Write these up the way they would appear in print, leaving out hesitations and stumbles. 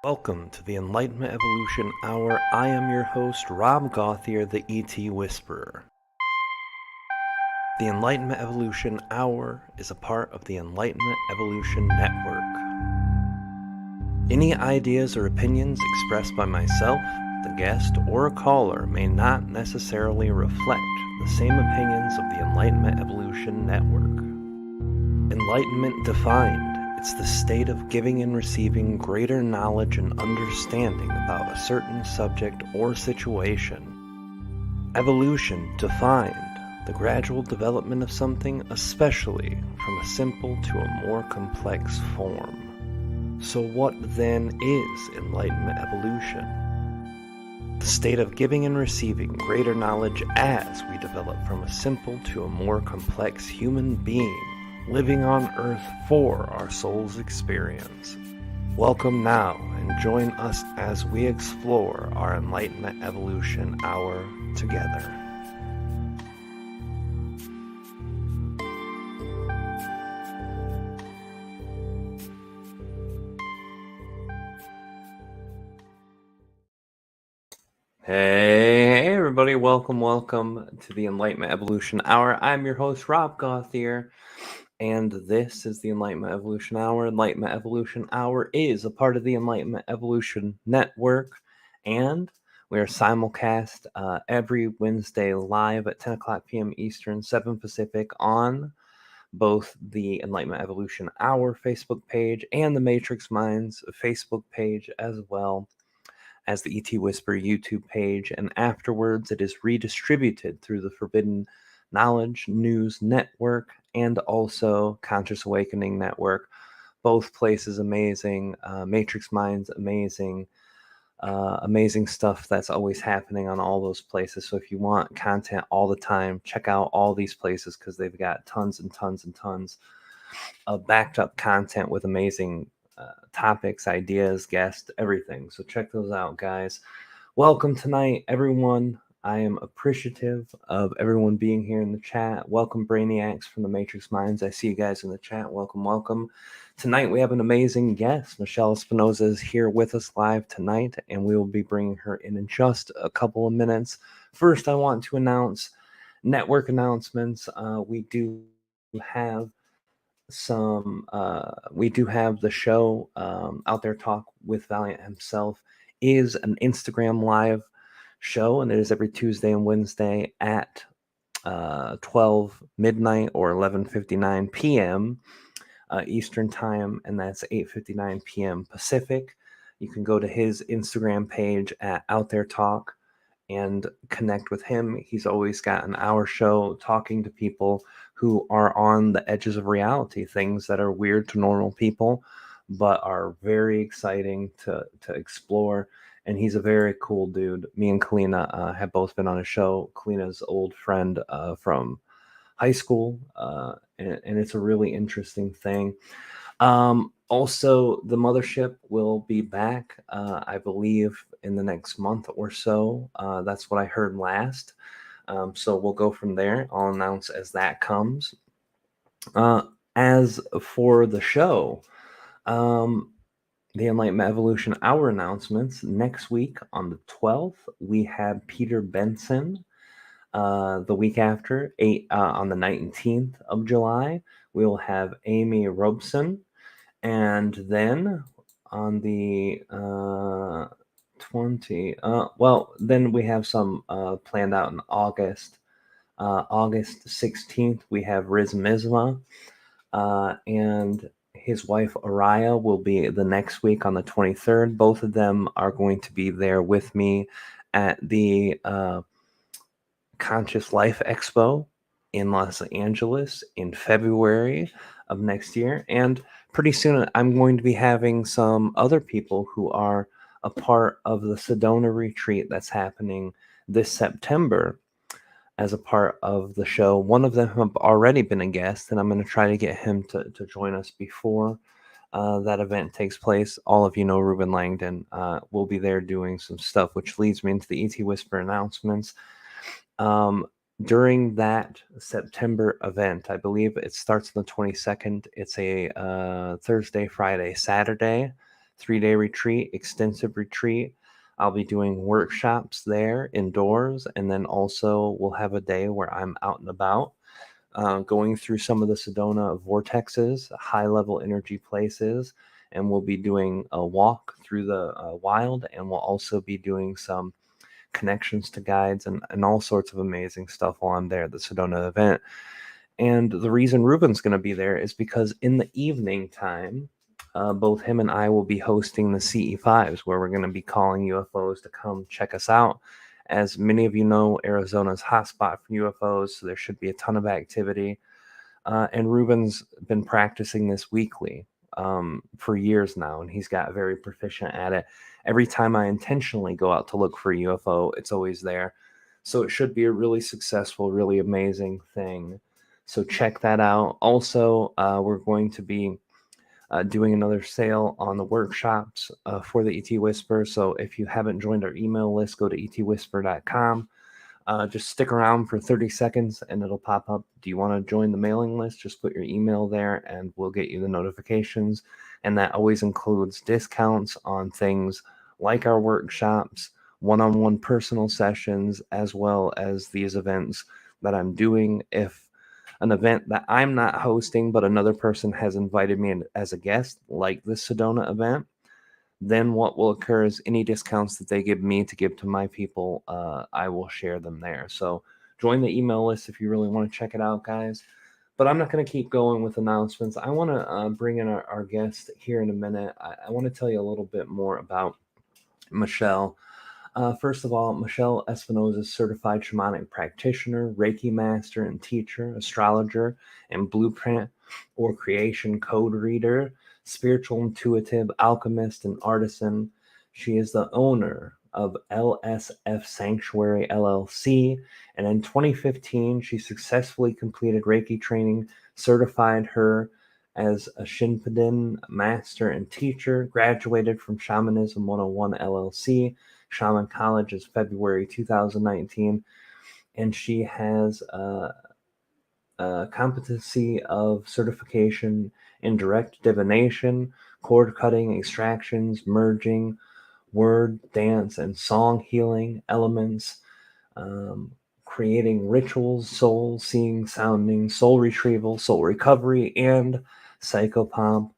Welcome to the Enlightenment Evolution Hour. I am your host, Rob Gauthier, the ET Whisperer. The Enlightenment Evolution Hour is a part of the Enlightenment Evolution Network. Any ideas or opinions expressed by myself, the guest, or a caller may not necessarily reflect the same opinions of the Enlightenment Evolution Network. Enlightenment defined. It's the state of giving and receiving greater knowledge and understanding about a certain subject or situation. Evolution defined. The gradual development of something, especially from a simple to a more complex form. So what then is Enlightenment Evolution? The state of giving and receiving greater knowledge as we develop from a simple to a more complex human being, living on Earth for our soul's experience. Welcome now and join us as we explore our Enlightenment Evolution Hour together. Hey everybody, welcome to the Enlightenment Evolution Hour. I'm your host, Rob Gauthier, and this is the Enlightenment Evolution Hour. Enlightenment Evolution Hour is a part of the Enlightenment Evolution Network, and we are simulcast every Wednesday live at 10 o'clock p.m. Eastern, 7 Pacific on both the Enlightenment Evolution Hour Facebook page and the Matrix Minds Facebook page as well as the ET Whisper YouTube page, and afterwards it is redistributed through the Forbidden Knowledge News Network and also Conscious Awakening Network. Both places amazing. Matrix Minds amazing. Amazing stuff that's always happening on all those places. So if you want content all the time, check out all these places because they've got tons and tons and tons of backed up content with amazing topics, ideas, guests, everything. So check those out, guys. Welcome tonight, everyone. I am appreciative of everyone being here in the chat. Welcome, Brainiacs from the Matrix Minds. I see you guys in the chat. Welcome, welcome. Tonight we have an amazing guest. Michelle Espinosa is here with us live tonight, and we will be bringing her in just a couple of minutes. First, I want to announce network announcements. We do have the show Out There Talk with Valiant himself is an Instagram live show, and it is every Tuesday and Wednesday at 12 midnight or 11:59 p.m. Eastern time, and that's 8:59 p.m. Pacific. You can go to his Instagram page at Out There Talk and connect with him. He's always got an hour show talking to people who are on the edges of reality, things that are weird to normal people, but are very exciting to explore. And he's a very cool dude. Me and Kalina have both been on a show. Kalina's old friend from high school, and it's a really interesting thing. Also, the mothership will be back, I believe, in the next month or so. That's what I heard last. So we'll go from there. I'll announce as that comes. As for the show, the Enlightenment Evolution Hour announcements, next week on the 12th, we have Peter Benson. The week after, on the 19th of July, we will have Amy Robeson. And then on the then we have some planned out in August. August 16th, we have Riz Mizma, and his wife Araya will be the next week on the 23rd. Both of them are going to be there with me at the Conscious Life Expo in Los Angeles in February of next year. And pretty soon I'm going to be having some other people who are a part of the Sedona retreat that's happening this September as a part of the show. One of them have already been a guest, and I'm going to try to get him to join us before that event takes place. All of you know Ruben Langdon will be there doing some stuff, which leads me into the ET Whisper announcements. During that September event, I believe it starts on the 22nd. It's a Thursday, Friday, Saturday. 3-day retreat, extensive retreat. I'll be doing workshops there indoors, and then also we'll have a day where I'm out and about, going through some of the Sedona vortexes, high-level energy places, and we'll be doing a walk through the wild, and we'll also be doing some connections to guides and all sorts of amazing stuff while I'm there at the Sedona event. And the reason Ruben's going to be there is because in the evening time, both him and I will be hosting the CE5s, where we're going to be calling UFOs to come check us out. As many of you know, Arizona's hotspot for UFOs, so there should be a ton of activity. And Ruben's been practicing this weekly for years now, and he's got very proficient at it. Every time I intentionally go out to look for a UFO, it's always there. So it should be a really successful, really amazing thing. So check that out. Also, we're going to be doing another sale on the workshops for the ET Whisper. So if you haven't joined our email list, go to etwhisper.com. Just stick around for 30 seconds and it'll pop up. Do you want to join the mailing list? Just put your email there and we'll get you the notifications. And that always includes discounts on things like our workshops, one-on-one personal sessions, as well as these events that I'm doing. If an event that I'm not hosting, but another person has invited me as a guest, like this Sedona event, then what will occur is any discounts that they give me to give to my people, I will share them there. So join the email list if you really want to check it out, guys. But I'm not going to keep going with announcements. I want to bring in our guest here in a minute. I want to tell you a little bit more about Michelle. First of all, Michelle Espinosa is Certified Shamanic Practitioner, Reiki Master and Teacher, Astrologer, and Blueprint or Creation Code Reader, Spiritual Intuitive Alchemist, and Artisan. She is the owner of LSFSanctuaryLLC, and in 2015, she successfully completed Reiki training, certified her as a shinpiden Master and Teacher, graduated from Shamanism 101 LLC. Shaman Collage is February 2019, and she has a competency of certification in direct divination, cord cutting, extractions, merging, word, dance, and song healing elements, creating rituals, soul seeing, sounding, soul retrieval, soul recovery, and psychopomp.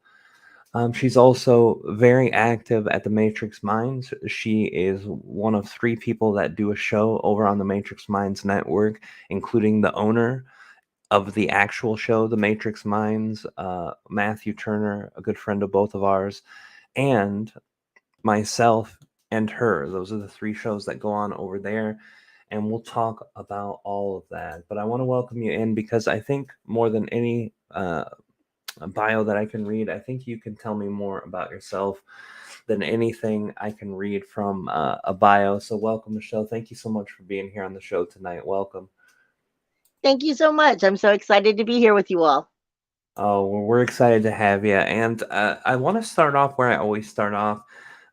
She's also very active at the Matrix Minds. She is one of 3 people that do a show over on the Matrix Minds network, including the owner of the actual show, The Matrix Minds, Matthew Turner, a good friend of both of ours, and myself and her. Those are the 3 shows that go on over there, and we'll talk about all of that. But I want to welcome you in because I think more than any bio that I can read, I think you can tell me more about yourself than anything I can read from a bio. So welcome, Michelle. Thank you so much for being here on the show tonight. Welcome. Thank you so much. I'm so excited to be here with you all. Oh, well, we're excited to have you. And I want to start off where I always start off.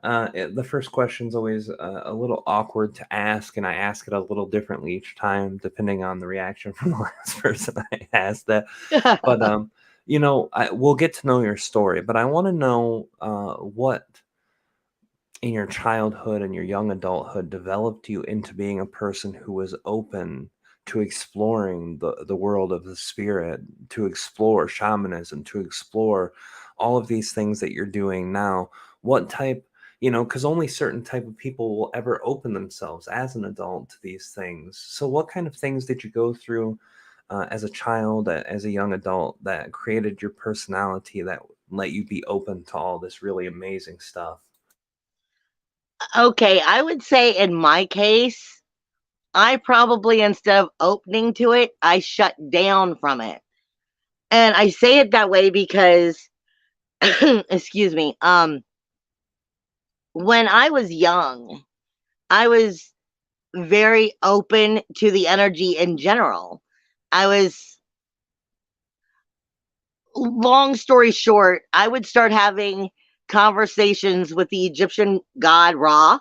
The first question is always a little awkward to ask, and I ask it a little differently each time, depending on the reaction from the last person I asked that. But we'll get to know your story. But I want to know what in your childhood and your young adulthood developed you into being a person who was open to exploring the world of the spirit, to explore shamanism, to explore all of these things that you're doing now. What type, because only certain type of people will ever open themselves as an adult to these things. So what kind of things did you go through as a child, as a young adult, that created your personality that let you be open to all this really amazing stuff? Okay, I would say in my case, I probably, instead of opening to it, I shut down from it. And I say it that way because, excuse me, when I was young, I was very open to the energy in general. I was, long story short, I would start having conversations with the Egyptian god Ra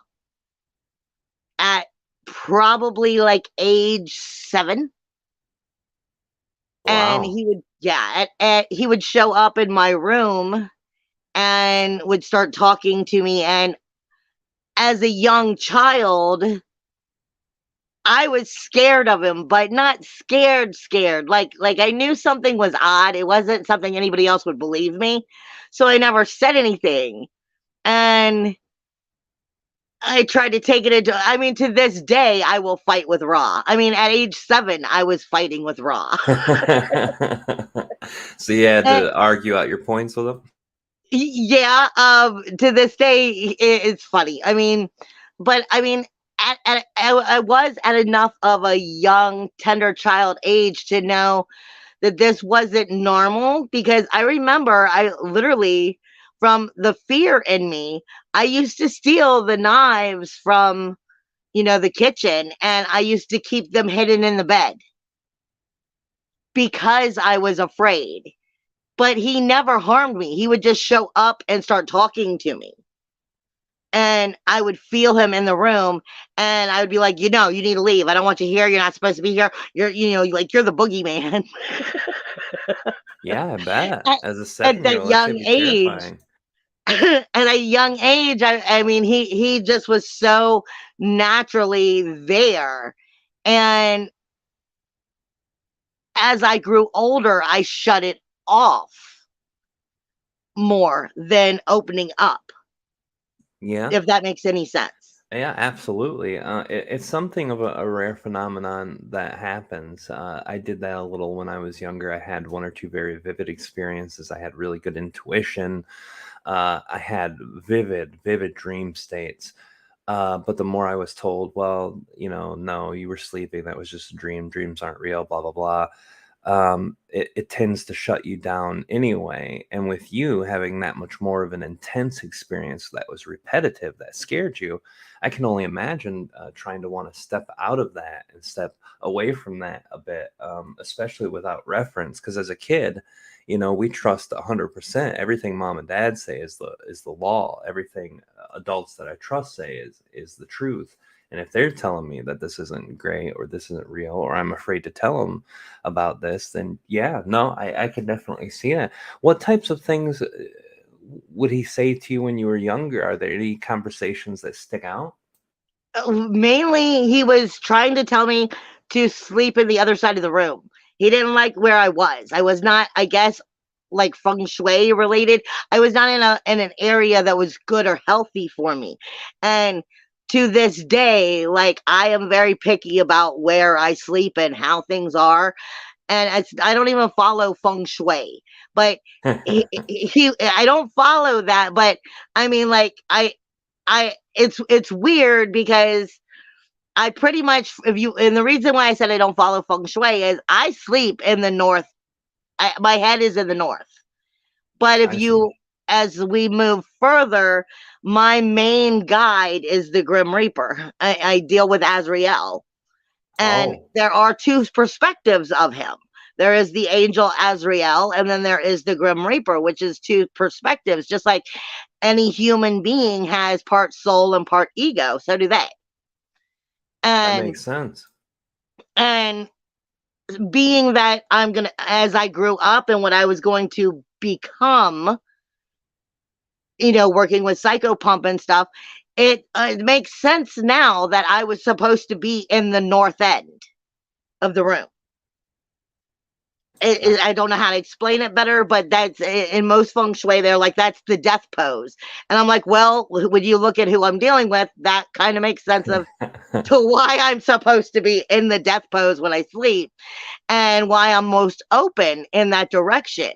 at probably like age 7. And Wow. he would, he would show up in my room and would start talking to me. And as a young child, I was scared of him, but not scared. Like I knew something was odd. It wasn't something anybody else would believe me. So I never said anything. And I tried to take it into, I mean, to this day, I will fight with Ra. I mean, at age 7, I was fighting with Ra. So you had And to argue out your points with him? yeah, to this day, it's funny. I mean, but I mean, I was at enough of a young, tender child age to know that this wasn't normal, because I remember I literally, from the fear in me, I used to steal the knives from, the kitchen, and I used to keep them hidden in the bed because I was afraid. But he never harmed me. He would just show up and start talking to me. And I would feel him in the room, and I would be like, you need to leave. I don't want you here. You're not supposed to be here. You're the boogeyman. Yeah, I bet. at, As a at that 7-year-old, that young could be age. terrifying. At a young age, I mean, he just was so naturally there. And as I grew older, I shut it off more than opening up, Yeah. if that makes any sense. Yeah, absolutely. It's something of a rare phenomenon that happens. I did that a little when I was younger. I had one or two very vivid experiences. I had really good intuition. I had vivid dream states. But the more I was told, well, no, you were sleeping. That was just a dream. Dreams aren't real, blah, blah, blah. It tends to shut you down anyway. And with you having that much more of an intense experience that was repetitive, that scared you, I can only imagine trying to want to step out of that and step away from that a bit, especially without reference. Because as a kid, we trust 100%. Everything mom and dad say is the law. Everything adults that I trust say is the truth. And if they're telling me that this isn't great or this isn't real, or I'm afraid to tell them about this, then yeah, no, I can definitely see that. What types of things would he say to you when you were younger? Are there any conversations that stick out? Mainly, he was trying to tell me to sleep in the other side of the room. He didn't like where I was. I was not, I guess, like feng shui related. I was not in an area that was good or healthy for me. And to this day, like, I am very picky about where I sleep and how things are. And I don't even follow feng shui, but I don't follow that. But I mean, like, it's weird because I pretty much, and the reason why I said I don't follow feng shui is I sleep in the north. My head is in the north. But I see. as we move further, my main guide is the Grim Reaper. I deal with Azrael, and Oh, there are two perspectives of him. There is the angel Azrael, and then there is the Grim Reaper, which is two perspectives. Just like any human being has part soul and part ego, so do they. that And makes sense. and being that as I grew up and what I was going to become, working with psychopomp and stuff, it makes sense now that I was supposed to be in the north end of the room. Uh, I don't know how to explain it better, but that's in most feng shui. They're like, that's the death pose, and I'm like, well, when you look at who I'm dealing with, that kind of makes sense of to why I'm supposed to be in the death pose when I sleep, and why I'm most open in that direction.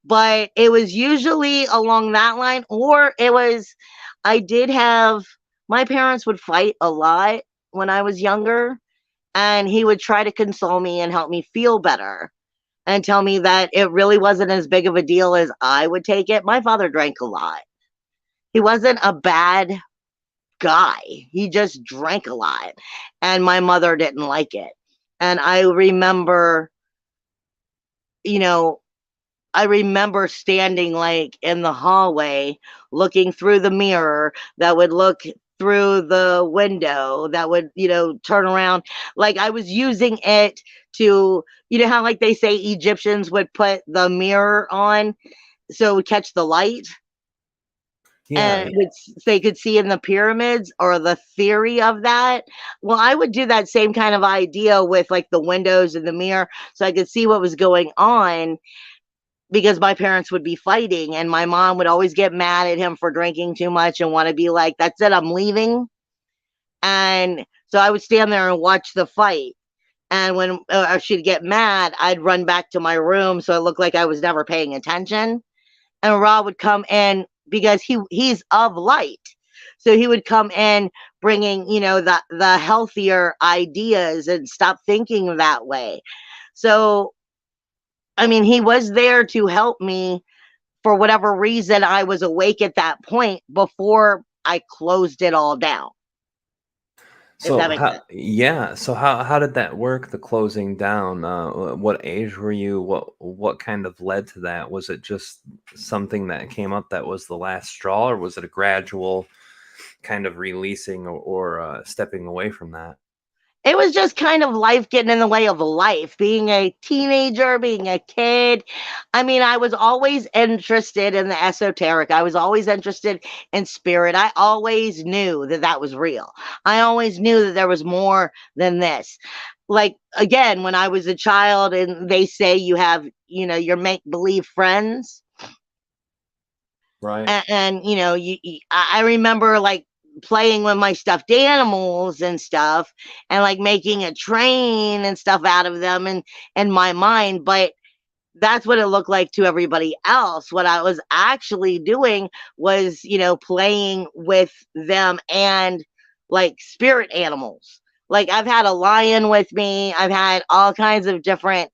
But it was usually along that line, or I did have, my parents would fight a lot when I was younger, and he would try to console me and help me feel better and tell me that it really wasn't as big of a deal as I would take it. My father drank a lot. He wasn't a bad guy. He just drank a lot. And my mother didn't like it. And you know, I remember standing like in the hallway looking through the mirror that would look through the window that would, turn around. Like I was using it to, how like they say Egyptians would put the mirror on so it would catch the light. Yeah. and they could see in the pyramids or the theory of that. Well, I would do that same kind of idea with like the windows and the mirror so I could see what was going on, because my parents would be fighting and my mom would always get mad at him for drinking too much and want to be like, that's it, I'm leaving. And so I would stand there and watch the fight. And when she'd get mad, I'd run back to my room so it looked like I was never paying attention. And Ra would come in because he's of light. So he would come in bringing, the healthier ideas and stop thinking that way. So, I mean, he was there to help me for whatever reason I was awake at that point before I closed it all down, if So that makes sense. so how did that work, the closing down? What age were you? What kind of led to that? Was it just something that came up that was the last straw, or was it a gradual kind of releasing or stepping away from that? It was just kind of life getting in the way of life, being a teenager, being a kid. I mean, I was always interested in the esoteric. I was always interested in spirit. I always knew that that was real. I always knew that there was more than this. Like, again, when I was a child and they say you have, your make believe friends, Right. and I remember like playing with my stuffed animals and stuff, and like making a train and stuff out of them and in my mind. But that's what it looked like to everybody else. What I was actually doing was, playing with them and like spirit animals. Like, I've had a lion with me, I've had all kinds of different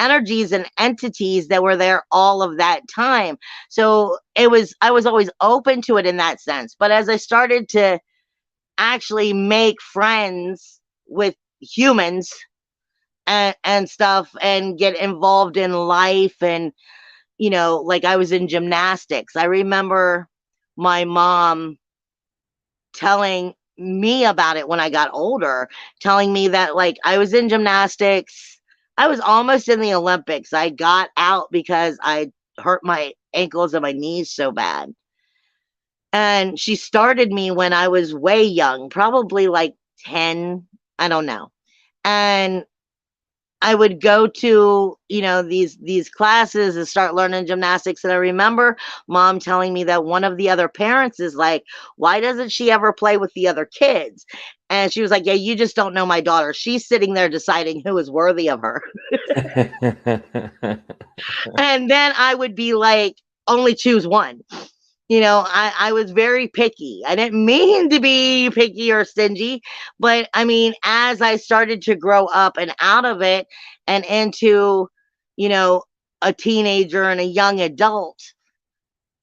energies and entities that were there all of that time. So I was always open to it in that sense. But as I started to actually make friends with humans and stuff and get involved in life, and like I was in gymnastics. I remember my mom telling me about it when I got older, telling me that like I was in gymnastics. I was almost in the Olympics. I got out because I hurt my ankles and my knees so bad. And she started me when I was way young, probably like 10, I don't know. And I would go to, these classes and start learning gymnastics. And I remember mom telling me that one of the other parents is like, why doesn't she ever play with the other kids? And she was like, yeah, you just don't know my daughter. She's sitting there deciding who is worthy of her. And then I would be like, only choose one. I was very picky. I didn't mean to be picky or stingy, but I mean, as I started to grow up and out of it and into, you know, a teenager and a young adult,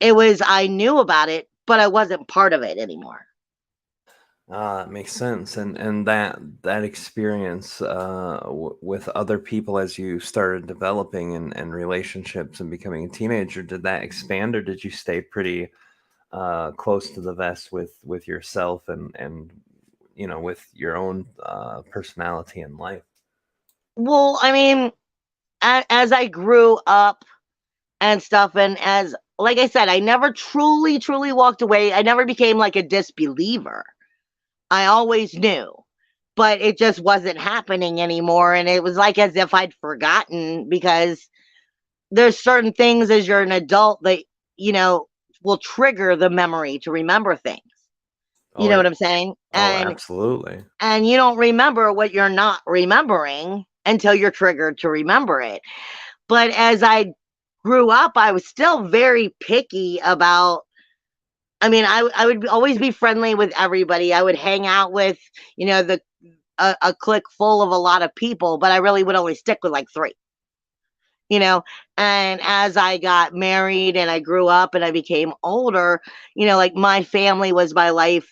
I knew about it, but I wasn't part of it anymore. That makes sense. And that experience with other people as you started developing and relationships and becoming a teenager, did that expand, or did you stay pretty close to the vest with yourself and with your own personality in life? Well, I mean, as I grew up and stuff, and as, like I said, I never truly, truly walked away. I never became like a disbeliever. I always knew, but it just wasn't happening anymore. And it was like as if I'd forgotten, because there's certain things as you're an adult that, you know, will trigger the memory to remember things. You Oh know yeah. what I'm saying? Oh, absolutely. And you don't remember what you're not remembering until you're triggered to remember it. But as I grew up, I was still very picky about, I mean, I would always be friendly with everybody. I would hang out with, the a clique full of a lot of people, but I really would only stick with like three, you know. And as I got married and I grew up and I became older, like my family was my life.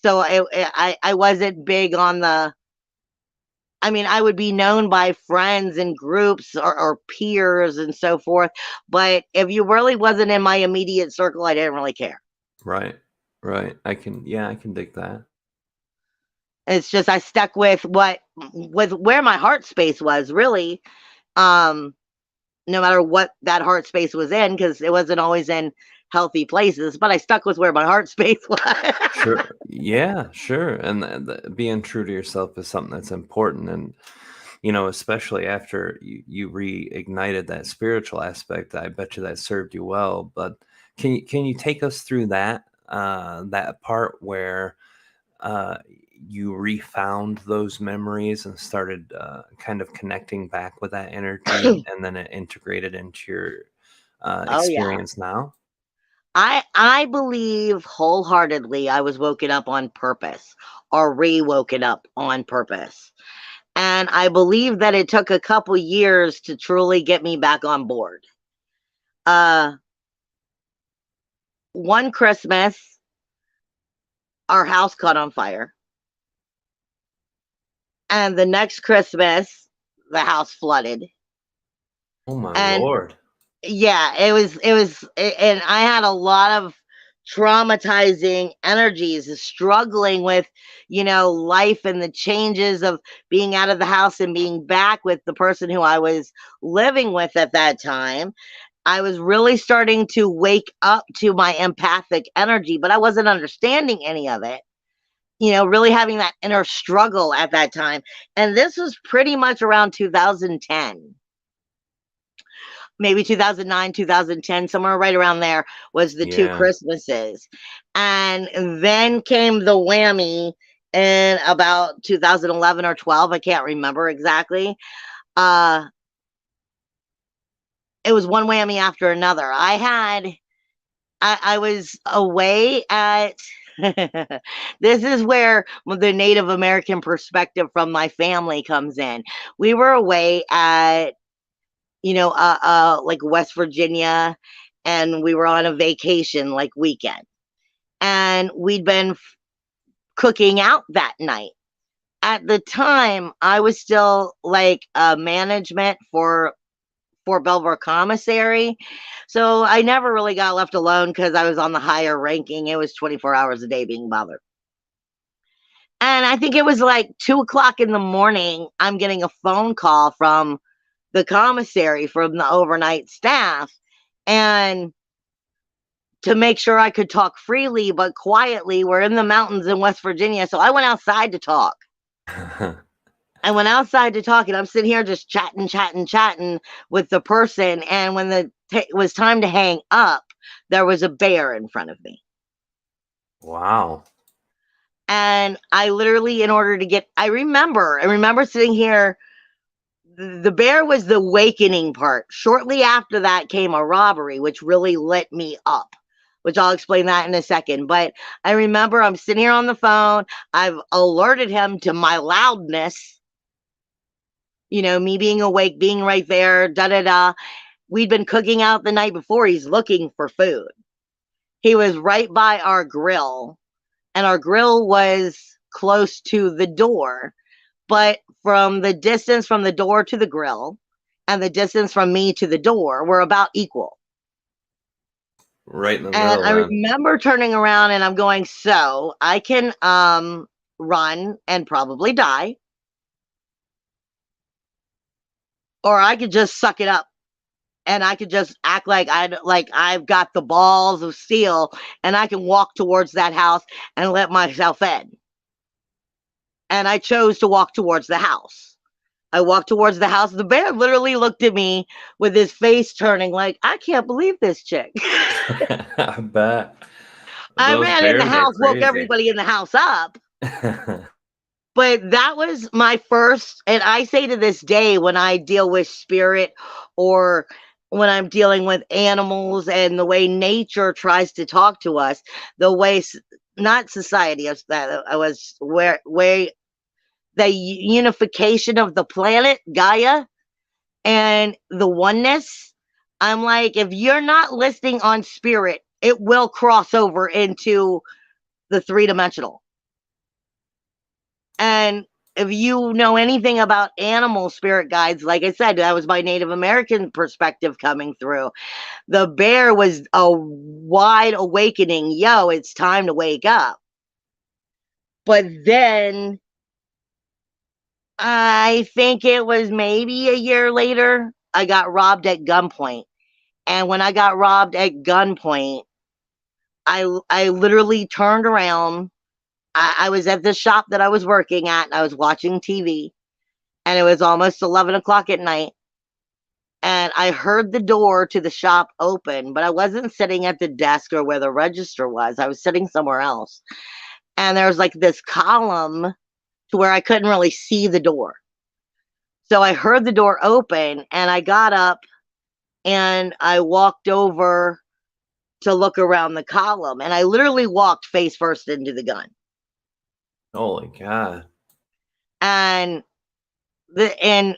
So I wasn't big on the. I mean, I would be known by friends and groups or peers and so forth. But if you really wasn't in my immediate circle, I didn't really care. Right. Right. I can dig that. It's just I stuck with where my heart space was really. Um, no matter what that heart space was in, because it wasn't always in healthy places, but I stuck with where my heart space was. Sure. Yeah, sure. And being true to yourself is something that's important. And, especially after you reignited that spiritual aspect, I bet you that served you well. But can you take us through that part where uh, you refound those memories and started kind of connecting back with that energy, and then it integrated into your Oh yeah. experience now? I believe wholeheartedly I was woken up on purpose or re-woken up on purpose. And I believe that it took a couple years to truly get me back on board. Uh, one Christmas, our house caught on fire. And the next Christmas, the house flooded. Oh my And lord. yeah, and I had a lot of traumatizing energies, struggling with, life and the changes of being out of the house and being back with the person who I was living with at that time. I was really starting to wake up to my empathic energy, but I wasn't understanding any of it. Really having that inner struggle at that time. And this was pretty much around 2010, maybe 2009, 2010, somewhere right around there was the two Yeah. Christmases. And then came the whammy in about 2011 or 12. I can't remember exactly. Uh, it was one whammy after another. I was away at this is where the Native American perspective from my family comes in. We were away at, like West Virginia, and we were on a vacation like weekend. And we'd been cooking out that night. At the time, I was still like management for Fort Belvoir Commissary. So I never really got left alone because I was on the higher ranking. It was 24 hours a day being bothered. And I think it was like 2 o'clock in the morning. I'm getting a phone call from the commissary from the overnight staff. And to make sure I could talk freely but quietly, we're in the mountains in West Virginia. So I went outside to talk. I went outside to talk, and I'm sitting here just chatting, chatting, chatting with the person. And when it was time to hang up, there was a bear in front of me. Wow. And I literally, in order to get, I remember sitting here. The bear was the awakening part. Shortly after that came a robbery, which really lit me up, which I'll explain that in a second. But I remember I'm sitting here on the phone. I've alerted him to my loudness, me being awake, being right there, da da da. We'd been cooking out the night before. He's looking for food. He was right by our grill, and our grill was close to the door. But from the distance from the door to the grill and the distance from me to the door were about equal. Right in the And middle I then. remember turning around and I'm going, so I can run and probably die, or I could just suck it up and I could just act like I've got the balls of steel and I can walk towards that house and let myself in. And I chose to walk towards the house. I walked towards the house. The bear literally looked at me with his face turning like, I can't believe this chick. I bet. I Those ran in the bears are house, woke crazy. everybody in the house up. But that was my first, and I say to this day when I deal with spirit or when I'm dealing with animals and the way nature tries to talk to us, the way, not society, that I was where the unification of the planet, Gaia, and the oneness. I'm like, if you're not listening on spirit, it will cross over into the three-dimensional. And if you know anything about animal spirit guides, like I said, that was my Native American perspective coming through. The bear was a wide awakening. Yo, it's time to wake up. But then I think it was maybe a year later, I got robbed at gunpoint. And when I got robbed at gunpoint, I literally turned around. I was at the shop that I was working at, and I was watching TV, and it was almost 11 o'clock at night. And I heard the door to the shop open, but I wasn't sitting at the desk or where the register was. I was sitting somewhere else. And there was like this column to where I couldn't really see the door. So I heard the door open, and I got up and I walked over to look around the column, and I literally walked face first into the gun. Holy God. And and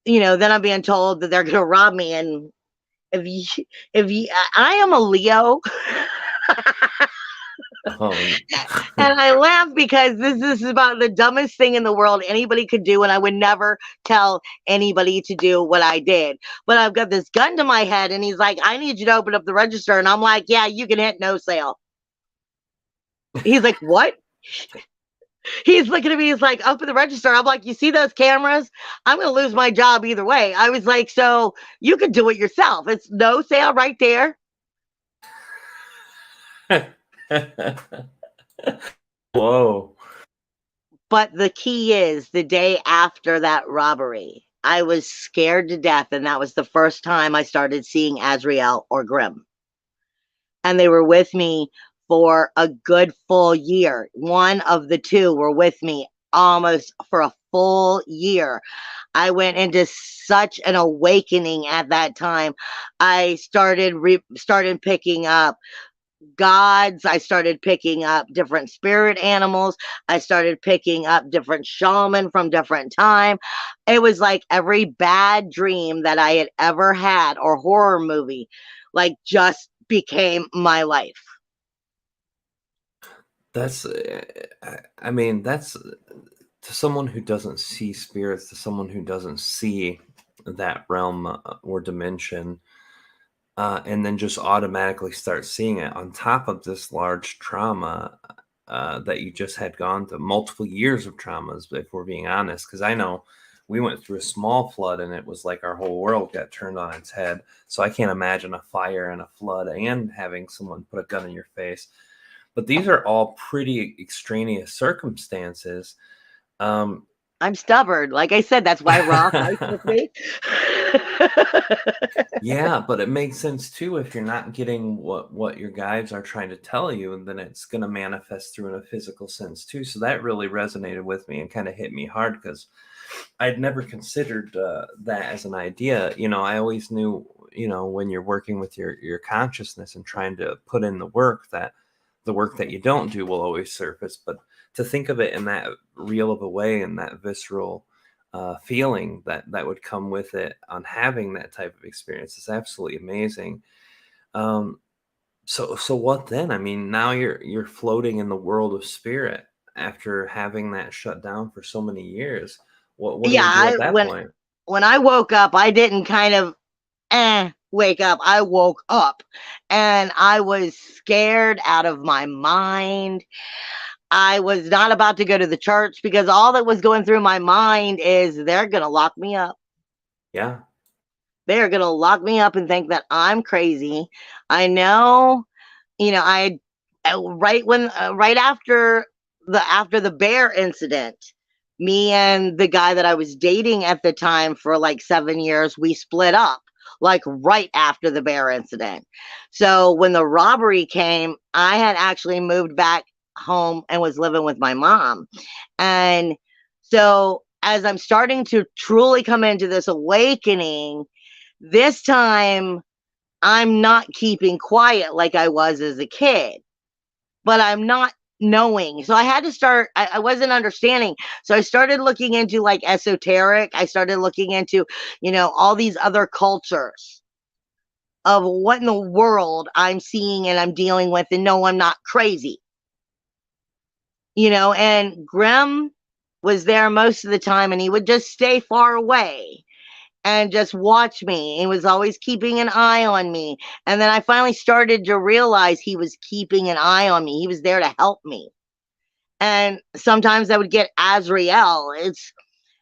then I'm being told that they're going to rob me. And if you I am a Leo. Oh. And I laugh because this is about the dumbest thing in the world anybody could do, and I would never tell anybody to do what I did. But I've got this gun to my head, and he's like, I need you to open up the register. And I'm like, yeah, you can hit no sale. He's like, what? He's looking at me, he's like, open the register. I'm like, you see those cameras? I'm going to lose my job either way. I was like, so you could do it yourself. It's no sale right there. Whoa. But the key is, the day after that robbery, I was scared to death. And that was the first time I started seeing Azrael or Grimm. And they were with me for a good full year. One of the two were with me almost for a full year. I went into such an awakening at that time. I started picking up gods. I started picking up different spirit animals. I started picking up different shaman from different time. It was like every bad dream that I had ever had, or horror movie, like just became my life. That's, I mean, that's to someone who doesn't see spirits, to someone who doesn't see that realm or dimension, and then just automatically start seeing it on top of this large trauma that you just had gone through, multiple years of traumas, if we're being honest. Because I know we went through a small flood, and it was like our whole world got turned on its head. So I can't imagine a fire and a flood and having someone put a gun in your face. But these are all pretty extraneous circumstances. Um, I'm stubborn. Like I said, that's why Rob fights with me. Yeah, but it makes sense too if you're not getting what your guides are trying to tell you, and then it's going to manifest through in a physical sense too. So that really resonated with me and kind of hit me hard because I'd never considered that as an idea. I always knew, when you're working with your consciousness and trying to put in the work, that the work that you don't do will always surface. But to think of it in that real of a way and that visceral feeling that would come with it on having that type of experience is absolutely amazing. Um, so what then? I mean, now you're floating in the world of spirit after having that shut down for so many years. What do Yeah, we do at that point? when I woke up, I didn't kind of wake up. I woke up, and I was scared out of my mind. I was not about to go to the church because all that was going through my mind is they're going to lock me up. Yeah. They're going to lock me up and think that I'm crazy. I know, I right after the bear incident, me and the guy that I was dating at the time for like 7 years, we split up like right after the bear incident. So when the robbery came, I had actually moved back home and was living with my mom. And so as I'm starting to truly come into this awakening, this time I'm not keeping quiet like I was as a kid, but I'm not knowing. So I had to start, I wasn't understanding. So I started looking into like esoteric. I started looking into, all these other cultures of what in the world I'm seeing and I'm dealing with. And no, I'm not crazy. And Grimm was there most of the time, and he would just stay far away and just watch me. He was always keeping an eye on me. And then I finally started to realize he was keeping an eye on me. He was there to help me. And sometimes I would get Azrael.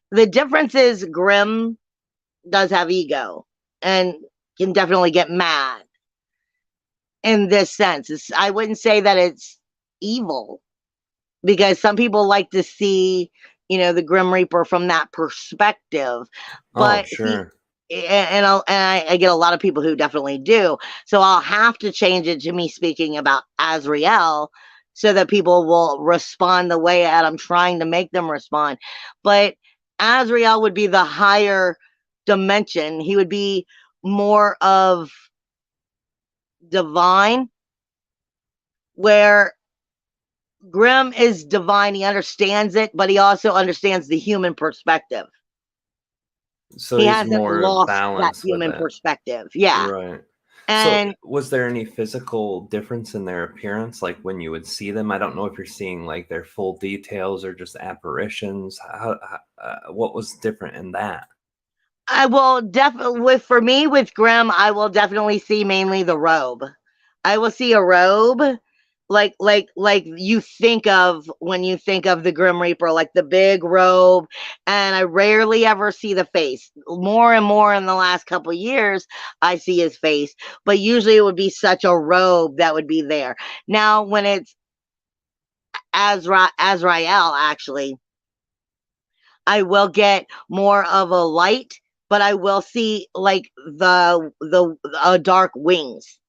The difference is Grimm does have ego and can definitely get mad. in this sense. I wouldn't say that it's evil, because some people like to see, the Grim Reaper from that perspective. Oh, But see, sure. I get a lot of people who definitely do. So I'll have to change it to me speaking about Azrael, so that people will respond the way that I'm trying to make them respond. But Azrael would be the higher dimension. He would be more of divine, where Grim is divine. He understands it, but he also understands the human perspective. So He he's hasn't more lost that balanced with human it. perspective. Yeah. Right. So And was there any physical difference in their appearance, like when you would see them? I don't know if you're seeing like their full details or just apparitions. What was different in that? I will definitely, for me, with Grim, I will definitely see mainly the robe. I will see a robe, like you think of when you think of the Grim Reaper, like the big robe. And I rarely ever see the face. More and more in the last couple of years, I see his face, but usually it would be such a robe that would be there. Now, when it's Azrael, actually, I will get more of a light, but I will see like the dark wings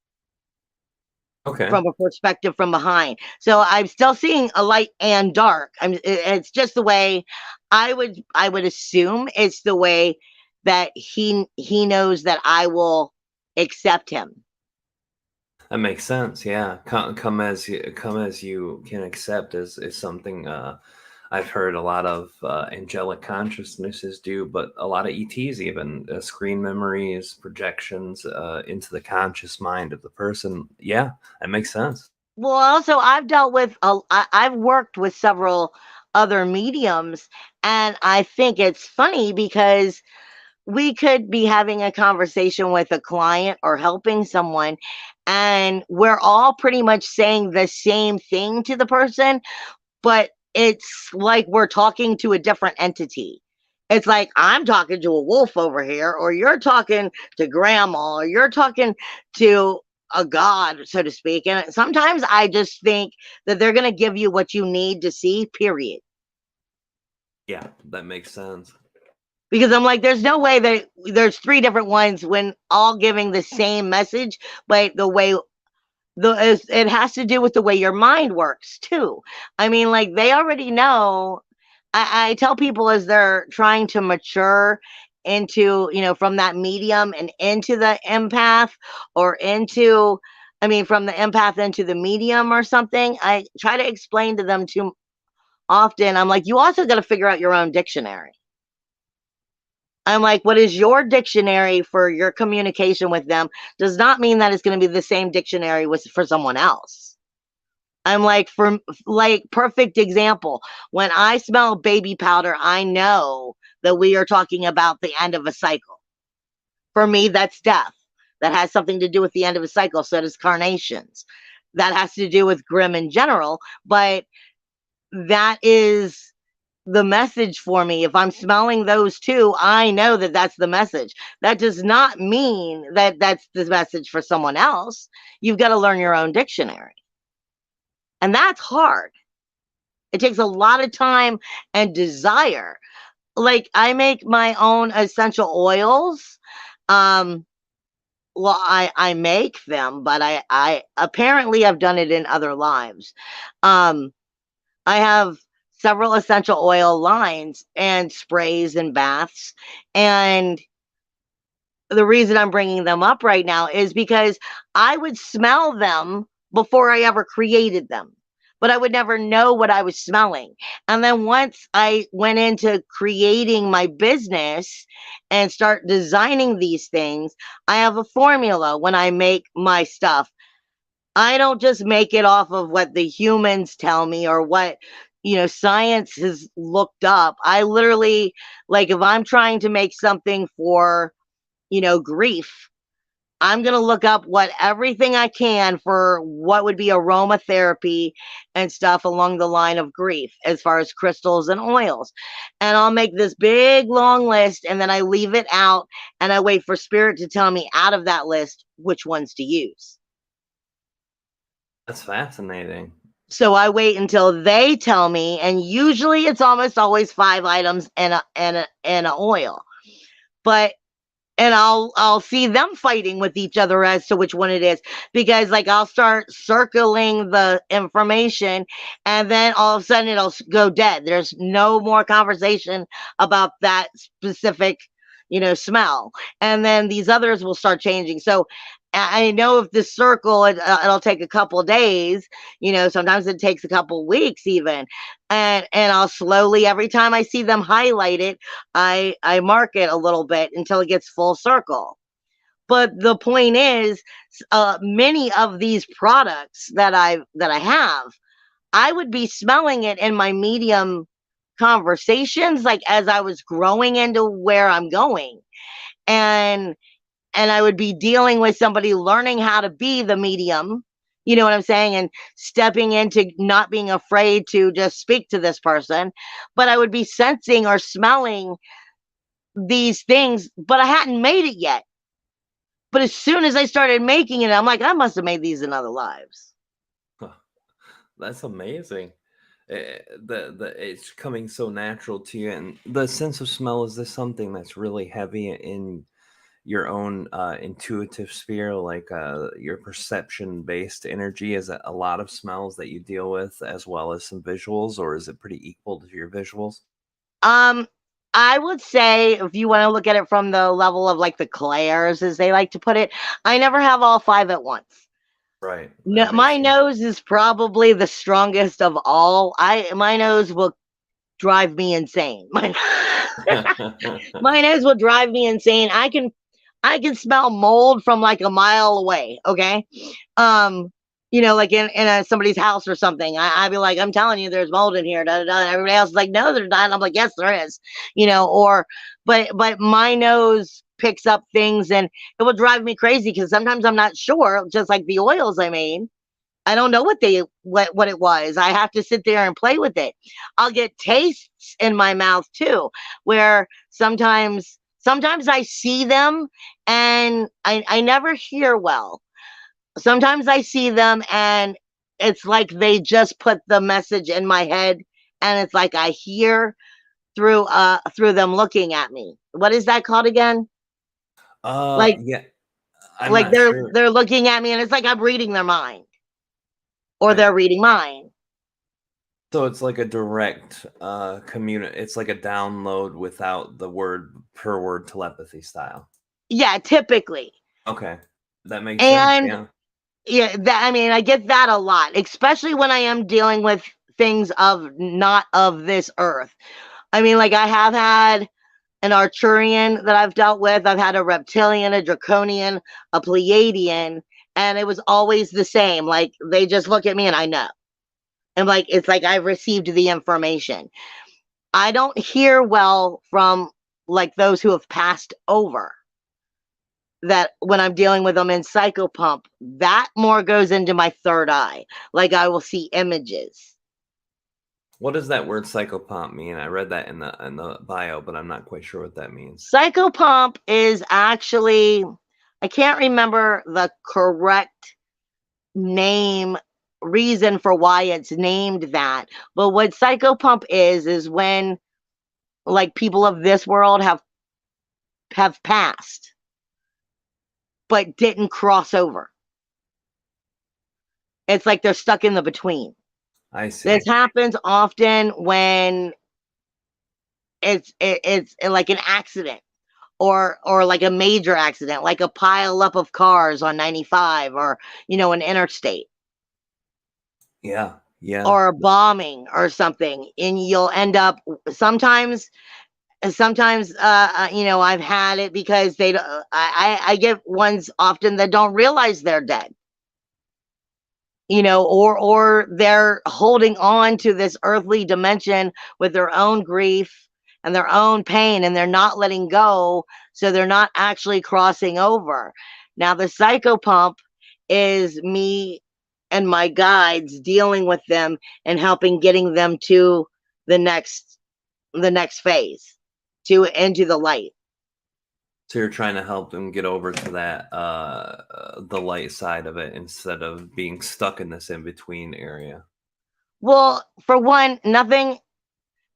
Okay. from a perspective from behind. So I'm still seeing a light and dark. It's just the way I would assume it's the way that he knows that I will accept him. That makes sense. Yeah, come as you can accept is something I've heard a lot of angelic consciousnesses do, but a lot of ETs even screen memories, projections into the conscious mind of the person. Yeah, that makes sense. Well, also I've dealt with I've worked with several other mediums, and I think it's funny because we could be having a conversation with a client or helping someone, and we're all pretty much saying the same thing to the person, but it's like we're talking to a different entity. It's like I'm talking to a wolf over here, or you're talking to grandma, or you're talking to a god, so to speak. And sometimes I just think that they're going to give you what you need to see, period. Yeah, that makes sense. Because I'm like, there's no way that there's three different ones when all giving the same message, but the way it has to do with the way your mind works too. I mean, like they already know. I tell people as they're trying to mature into, from that medium and into the empath, or into, I mean, from the empath into the medium or something. I try to explain to them too often. I'm like, you also got to figure out your own dictionary. I'm like, what is your dictionary for your communication with them does not mean that it's going to be the same dictionary for someone else. I'm like, for like perfect example, when I smell baby powder, I know that we are talking about the end of a cycle. For me, that's death. That has something to do with the end of a cycle. So does carnations. That has to do with Grimm in general, but that is the message for me. If I'm smelling those two, I know that that's the message. That does not mean that that's the message for someone else. You've got to learn your own dictionary. And that's hard. It takes a lot of time and desire. Like I make my own essential oils. Um, well, I make them, but I apparently I've done it in other lives. Um, I have several essential oil lines and sprays and baths. And the reason I'm bringing them up right now is because I would smell them before I ever created them, but I would never know what I was smelling. And then once I went into creating my business and start designing these things, I have a formula when I make my stuff. I don't just make it off of what the humans tell me or what, science has looked up. I literally, like, if I'm trying to make something for, grief, I'm going to look up what everything I can for what would be aromatherapy and stuff along the line of grief, as far as crystals and oils. And I'll make this big long list, and then I leave it out, and I wait for spirit to tell me out of that list which ones to use. That's fascinating. So I wait until they tell me, and usually it's almost always 5 items and a oil. But and I'll see them fighting with each other as to which one it is, because like I'll start circling the information and then all of a sudden it'll go dead. There's no more conversation about that specific, smell, and then these others will start changing. So I know if this circle, it'll take a couple days, sometimes it takes a couple weeks even, and I'll slowly, every time I see them highlight it, I mark it a little bit until it gets full circle. But the point is, many of these products that I have, I would be smelling it in my medium conversations, like as I was growing into where I'm going, and I would be dealing with somebody learning how to be the medium. You know what I'm saying? And stepping into not being afraid to just speak to this person, but I would be sensing or smelling these things, but I hadn't made it yet. But as soon as I started making it, I'm like, I must have made these in other lives. That's amazing. It's coming so natural to you, and the sense of smell, is this something that's really heavy in your own intuitive sphere, like your perception based energy? Is it a lot of smells that you deal with as well as some visuals, or is it pretty equal to your visuals? Um, I would say if you want to look at it from the level of like the clairs, as they like to put it, I never have all 5 at once. Right, that No, makes my sense. nose is probably the strongest of all. My nose will drive me insane. My nose will drive me insane. I can smell mold from like a mile away. Okay. Um, like in somebody's house or something. I'd be like, I'm telling you, there's mold in here. Da, da, da. And everybody else is like, no, there's not. And I'm like, yes, there is. Or but my nose picks up things and it will drive me crazy because sometimes I'm not sure, just like the oils I made. I don't know what it was. I have to sit there and play with it. I'll get tastes in my mouth too, where sometimes I see them and I never hear well. Sometimes I see them and it's like they just put the message in my head, and it's like I hear through them looking at me. What is that called again? Like Yeah, I'm like not they're sure. they're looking at me and it's like I'm reading their mind or Right. they're reading mine. So it's like a direct it's like a download without the word per word telepathy style. Yeah, typically. Okay. That makes sense. And Yeah. yeah, I mean, I get that a lot, especially when I am dealing with things of not of this earth. I mean, like I have had an Arturian that I've dealt with. I've had a reptilian, a draconian, a Pleiadian, and it was always the same. Like they just look at me and I know. And like it's like I've received the information. I don't hear well from like those who have passed over. That when I'm dealing with them in psychopomp, that more goes into my third eye. Like I will see images. What does that word psychopomp mean? I read that in the bio, but I'm not quite sure what that means. Psychopomp is actually, I can't remember the correct name reason for why it's named that. But what psychopomp is when like people of this world have passed but didn't cross over. It's like they're stuck in the between. I see. This happens often when it's like an accident or like a major accident, like a pile up of cars on 95 or an interstate Yeah. Yeah. or a bombing or something, and you'll end up sometimes I've had it because I get ones often that don't realize they're dead, or they're holding on to this earthly dimension with their own grief and their own pain, and they're not letting go, so they're not actually crossing over. Now, the psychopomp is me and my guides dealing with them and helping getting them to the next phase, to into the light. So you're trying to help them get over to that the light side of it instead of being stuck in this in between area. Well, for one, nothing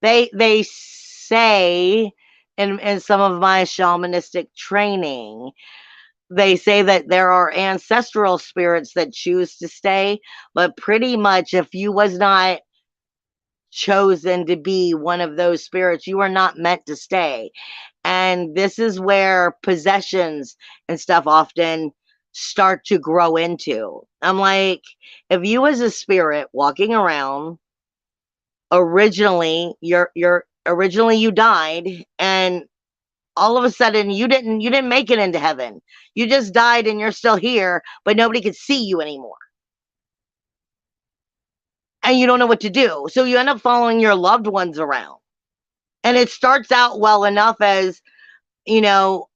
they say in some of my shamanistic training, they say that there are ancestral spirits that choose to stay, but pretty much if you was not chosen to be one of those spirits, you are not meant to stay. And this is where possessions and stuff often start to grow into. I'm like, if you was a spirit walking around, originally you died, and all of a sudden you didn't make it into heaven. You just died and you're still here, but nobody could see you anymore. And you don't know what to do. So you end up following your loved ones around. And it starts out well enough as, you know,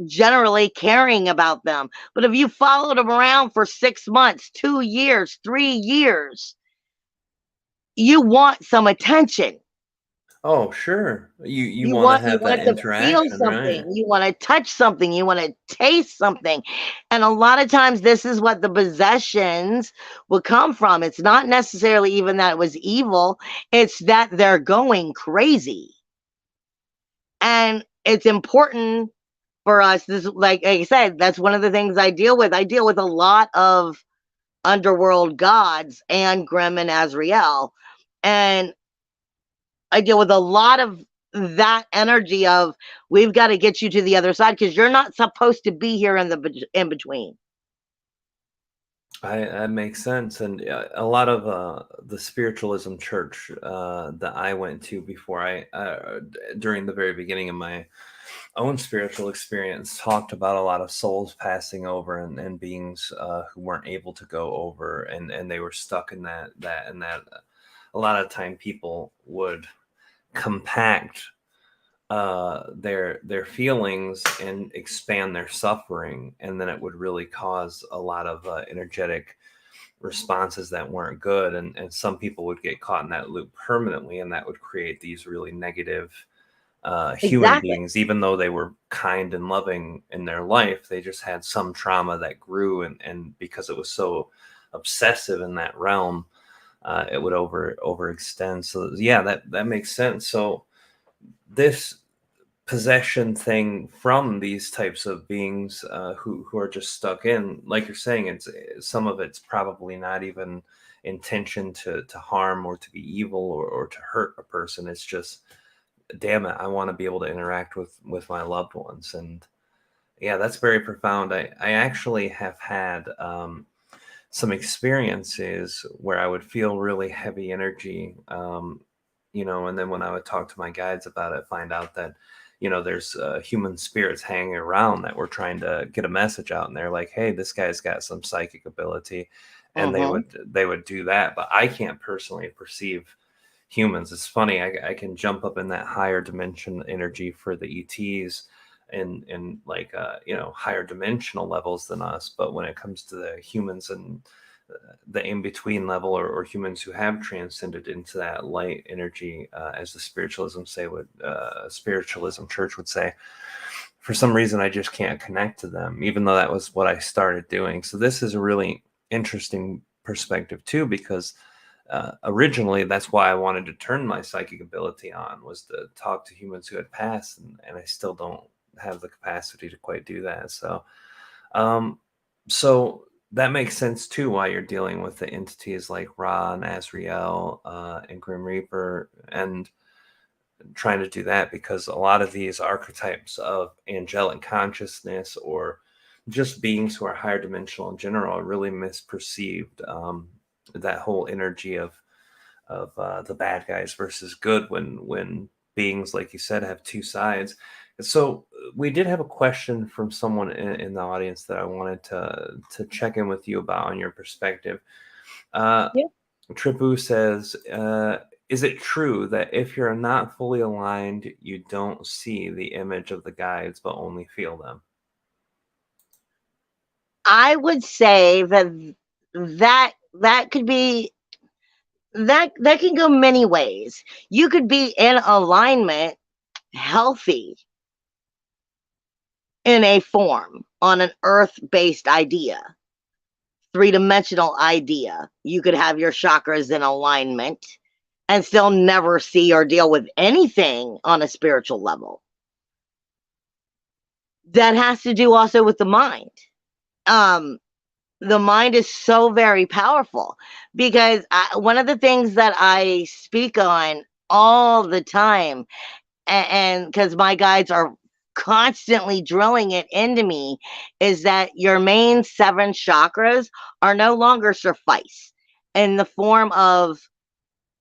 generally caring about them. But if you followed them around for 6 months, 2 years, 3 years, you want some attention. Oh, sure. You You want to want you have that want to feel interaction, right? something. You want to touch something. You want to taste something. And a lot of times this is what the possessions will come from. It's not necessarily even that it was evil. It's that they're going crazy. And it's important for us. This, like I said, that's one of the things I deal with. I deal with a lot of underworld gods and Grimm and Azrael. And I deal with a lot of that energy of we've got to get you to the other side because you're not supposed to be here in the in between. That makes sense, and a lot of the spiritualism church that I went to before during the very beginning of my own spiritual experience talked about a lot of souls passing over and beings who weren't able to go over, and they were stuck in that. A lot of time people would compact their feelings and expand their suffering, and then it would really cause a lot of energetic responses that weren't good, and some people would get caught in that loop permanently, and that would create these really negative human Exactly. beings. Even though they were kind and loving in their life, they just had some trauma that grew, and because it was so obsessive in that realm, it would overextend. So yeah, that makes sense. So this possession thing from these types of beings who are just stuck in, like you're saying, it's some of it's probably not even intention to harm or to be evil or to hurt a person. It's just, damn it, I want to be able to interact with my loved ones. And yeah, that's very profound. I actually have had some experiences where I would feel really heavy energy, and then when I would talk to my guides about it, find out that, there's human spirits hanging around that were trying to get a message out, and they're like, hey, this guy's got some psychic ability, and they Hmm. would they would do that. But I can't personally perceive humans. It's funny, I can jump up in that higher dimension energy for the ETs in like higher dimensional levels than us, but when it comes to the humans and the in-between level, or humans who have transcended into that light energy, as the spiritualism church would say, for some reason I just can't connect to them, even though that was what I started doing. So this is a really interesting perspective too, because originally that's why I wanted to turn my psychic ability on, was to talk to humans who had passed, and I still don't have the capacity to quite do that. Um, so that makes sense too, why you're dealing with the entities like Ra and Azrael and Grim Reaper, and trying to do that, because a lot of these archetypes of angelic consciousness, or just beings who are higher dimensional in general, are really misperceived. That whole energy of the bad guys versus good, when beings, like you said, have two sides. So we did have a question from someone in the audience that I wanted to check in with you about on your perspective. Uh, Yeah. Tripu says, is it true that if you're not fully aligned, you don't see the image of the guides, but only feel them? I would say that could be that can go many ways. You could be in alignment, healthy, in a form, on an earth-based idea, three-dimensional idea. You could have your chakras in alignment and still never see or deal with anything on a spiritual level. That has to do also with the mind. The mind is so very powerful, because one of the things that I speak on all the time, and because my guides are constantly drilling it into me, is that your main 7 chakras are no longer suffice, in the form of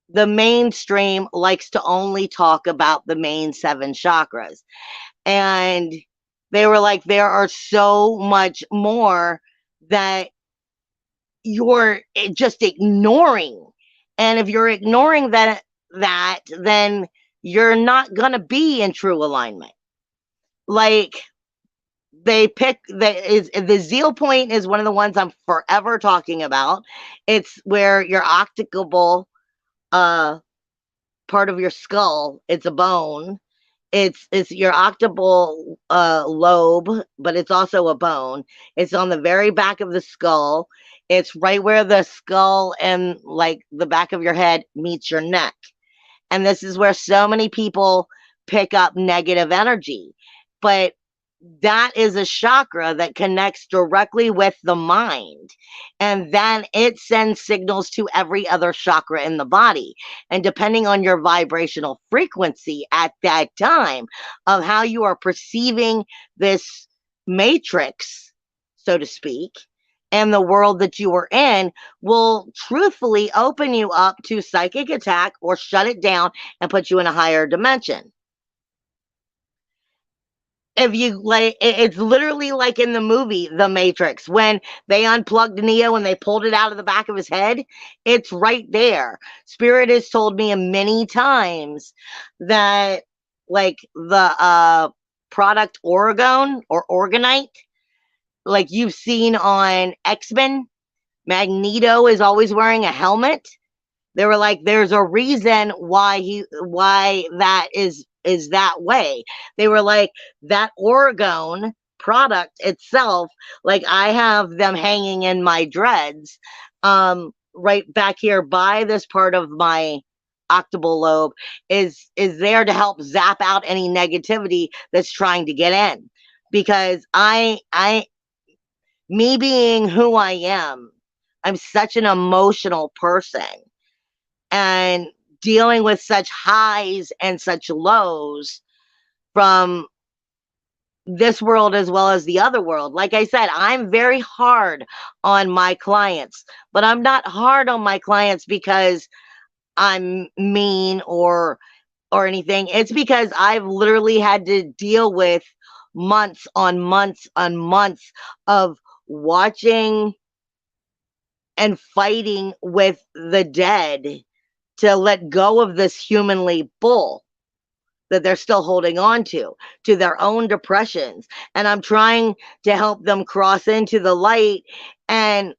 the mainstream likes to only talk about the main 7 chakras. And they were like, there are so much more that you're just ignoring. And if you're ignoring that, then you're not going to be in true alignment. Like, they pick the zeal point is one of the ones I'm forever talking about. It's where your octuple part of your skull, it's a bone. It's your octuple lobe, but it's also a bone. It's on the very back of the skull. It's right where the skull and like the back of your head meets your neck. And this is where so many people pick up negative energy. But that is a chakra that connects directly with the mind. And then it sends signals to every other chakra in the body. And depending on your vibrational frequency at that time of how you are perceiving this matrix, so to speak, and the world that you are in, will truthfully open you up to psychic attack or shut it down and put you in a higher dimension. If you like, it's literally like in the movie The Matrix, when they unplugged Neo and they pulled it out of the back of his head. It's right there. Spirit has told me many times that, like, the product Oregon or Organite, like you've seen on X-Men, Magneto is always wearing a helmet. They were like, there's a reason why that is that way. They were like, that Oregon product itself, like I have them hanging in my dreads, right back here by this part of my octuple lobe, is there to help zap out any negativity that's trying to get in. Because me being who I am, I'm such an emotional person, and dealing with such highs and such lows from this world as well as the other world. Like I said, I'm very hard on my clients, but I'm not hard on my clients because I'm mean or anything. It's because I've literally had to deal with months on months on months of watching and fighting with the dead to let go of this humanly bull that they're still holding on to their own depressions. And I'm trying to help them cross into the light. And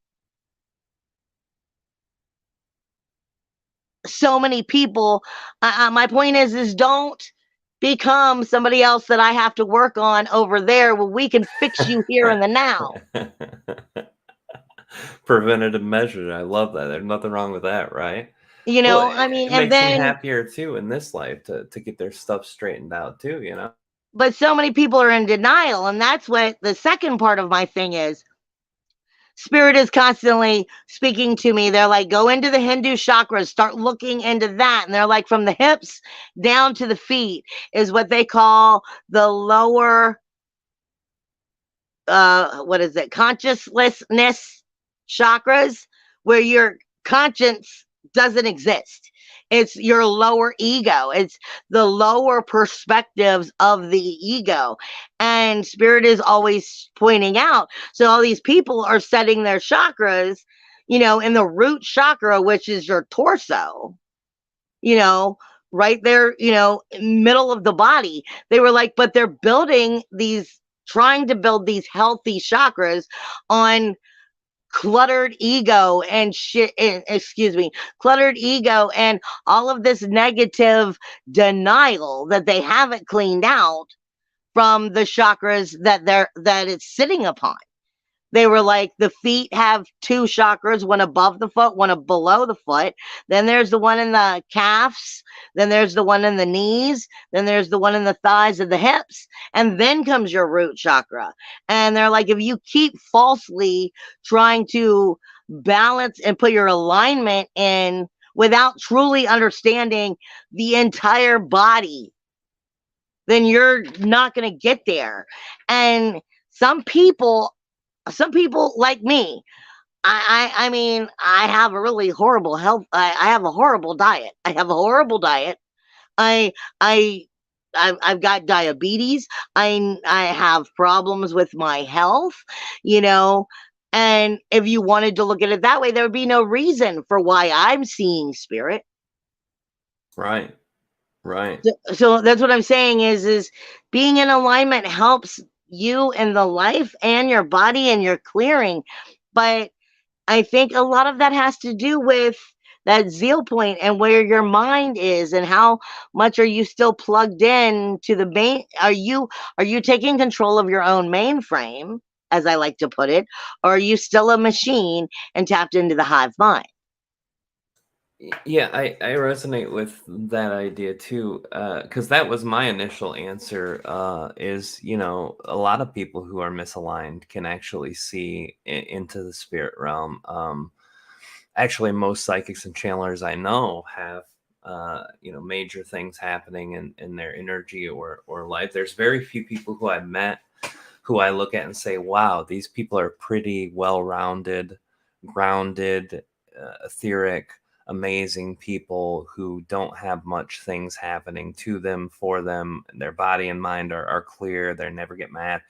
so many people, my point is don't become somebody else that I have to work on over there. Well, we can fix you here in the now. Preventative measures. I love that. There's nothing wrong with that, right? You Well, know, I mean, it and makes them then, happier too in this life to get their stuff straightened out too, you know? but so many people are in denial. And that's what the second part of my thing is. Spirit is constantly speaking to me. They're like, go into the Hindu chakras, start looking into that. And they're like, from the hips down to the feet is what they call the lower, what is it, consciousness chakras, where your conscience doesn't exist. It's your lower ego. It's the lower perspectives of the ego. And Spirit is always pointing out. So all these people are setting their chakras, you know, in the root chakra, which is your torso, you know, right there, you know, middle of the body. They were like, but they're building these, trying to build these healthy chakras on cluttered ego and shit, excuse me, cluttered ego and all of this negative denial that they haven't cleaned out from the chakras that it's sitting upon. They were like, the feet have two chakras, one above the foot, one below the foot. Then there's the one in the calves. Then there's the one in the knees. Then there's the one in the thighs and the hips. And then comes your root chakra. And they're like, if you keep falsely trying to balance and put your alignment in without truly understanding the entire body, then you're not going to get there. And some people like me, I mean, I have a really horrible health. I have a horrible diet. I I I've got diabetes. I have problems with my health, you know. And if you wanted to look at it that way, there would be no reason for why I'm seeing spirit. Right. Right. So that's what I'm saying is being in alignment helps you in the life and your body and your clearing. But I think a lot of that has to do with that zeal point and where your mind is and how much are you still plugged in to the main. Are you taking control of your own mainframe, as I like to put it, or are you still a machine and tapped into the hive mind? Yeah, I resonate with that idea too, because that was my initial answer. Is a lot of people who are misaligned can actually see into the spirit realm. Actually, most psychics and channelers I know have major things happening in their energy or life. There's very few people who I've met who I look at and say, wow, these people are pretty well-rounded, grounded, etheric, amazing people who don't have much things happening to them, for them. Their body and mind are clear. They never get mad.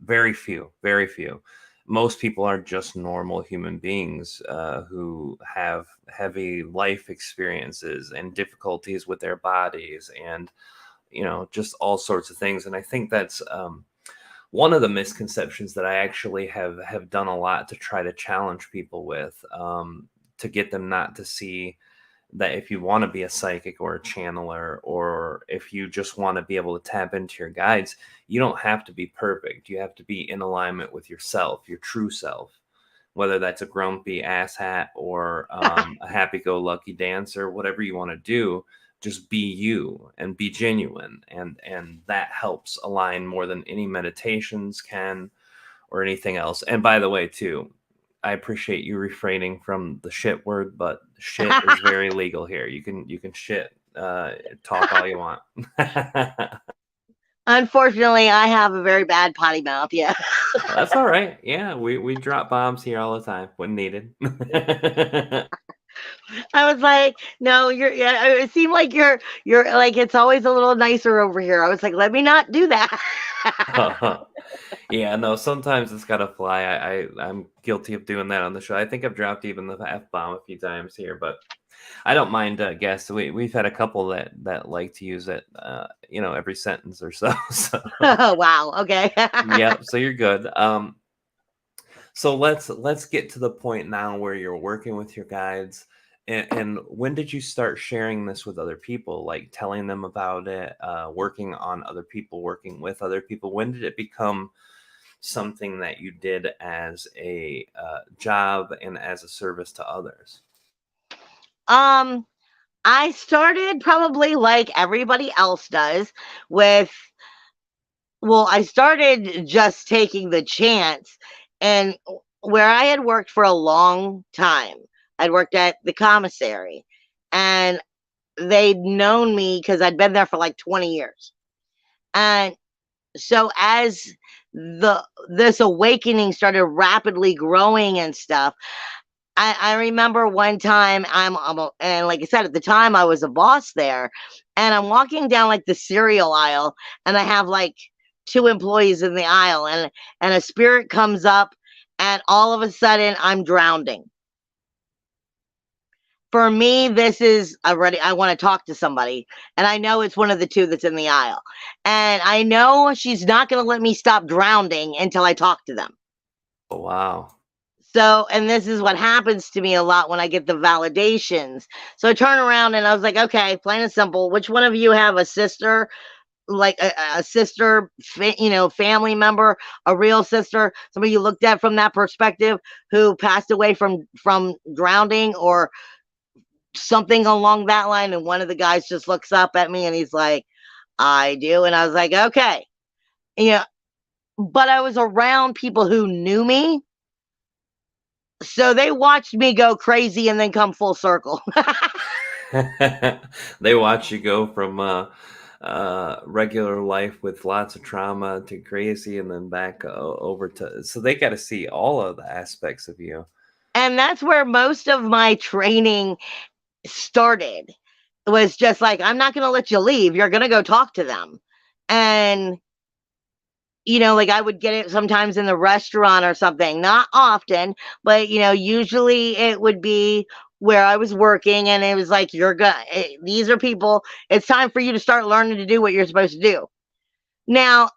Very few, very few. Most people are just normal human beings who have heavy life experiences and difficulties with their bodies and just all sorts of things. And I think that's one of the misconceptions that I actually have done a lot to try to challenge people with, to get them not to see that if you want to be a psychic or a channeler, or if you just want to be able to tap into your guides, you don't have to be perfect. You have to be in alignment with yourself, your true self, whether that's a grumpy asshat or a happy-go-lucky dancer, whatever you want to do. Just be you and be genuine, and that helps align more than any meditations can or anything else. And by the way, too, I appreciate you refraining from the shit word, but shit is very legal here. You can shit, talk all you want. Unfortunately, I have a very bad potty mouth. Yeah. Well, that's all right. Yeah, we drop bombs here all the time when needed. I was like, no, yeah, it seemed like you're like, it's always a little nicer over here. I was like, let me not do that. Yeah, no, sometimes it's gotta fly. I'm guilty of doing that on the show. I think I've dropped even the F-bomb a few times here, but I don't mind guests. We've had a couple that like to use it, every sentence or so. So Oh, wow. Okay. yeah, so you're good. So let's get to the point now where you're working with your guides. And when did you start sharing this with other people, like telling them about it, working on other people, working with other people? When did it become something that you did as a job and as a service to others? Um, I started probably like everybody else does with, well, I started just taking the chance, and where I had worked for a long time, I'd worked at the commissary, and they'd known me because I'd been there for like 20 years. And so as this awakening started rapidly growing and stuff, I remember one time and like I said, at the time I was a boss there, and I'm walking down like the cereal aisle, and I have like two employees in the aisle, and a spirit comes up, and all of a sudden I'm drowning. For me, this is already, I want to talk to somebody, and I know it's one of the two that's in the aisle, and I know she's not going to let me stop drowning until I talk to them. Oh, wow. So, and this is what happens to me a lot when I get the validations. So I turn around and I was like, okay, plain and simple, which one of you have a sister like a sister, family member, a real sister, somebody you looked at from that perspective who passed away from drowning or something along that line. And one of the guys just looks up at me and he's like, I do. And I was like, okay. Yeah. But I was around people who knew me. So they watched me go crazy and then come full circle. They watch you go from regular life with lots of trauma to crazy, and then back over to. So they got to see all of the aspects of you. And that's where most of my training started. It was just like, I'm not going to let you leave. You're going to go talk to them. And like I would get it sometimes in the restaurant or something, not often, but usually it would be where I was working, and it was like, these are people, it's time for you to start learning to do what you're supposed to do. Now,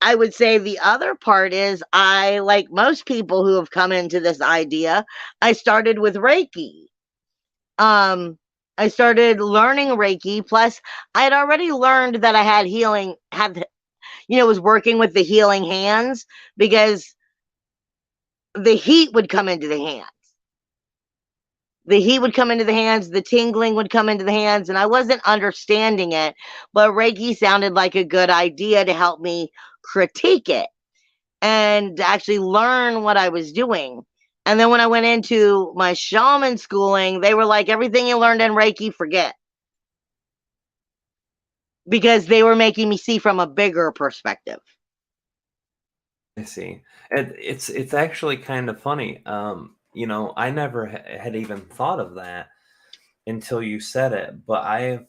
I would say the other part is, I, like most people who have come into this idea, I started with Reiki. I started learning Reiki, plus I had already learned that I had was working with the healing hands, because the heat would come into the hands. The heat would come into the hands, the tingling would come into the hands, and I wasn't understanding it, but Reiki sounded like a good idea to help me critique it and actually learn what I was doing. And then when I went into my shaman schooling, they were like, everything you learned in Reiki, forget. Because they were making me see from a bigger perspective. I see. And it's actually kind of funny. I never had even thought of that until you said it, but I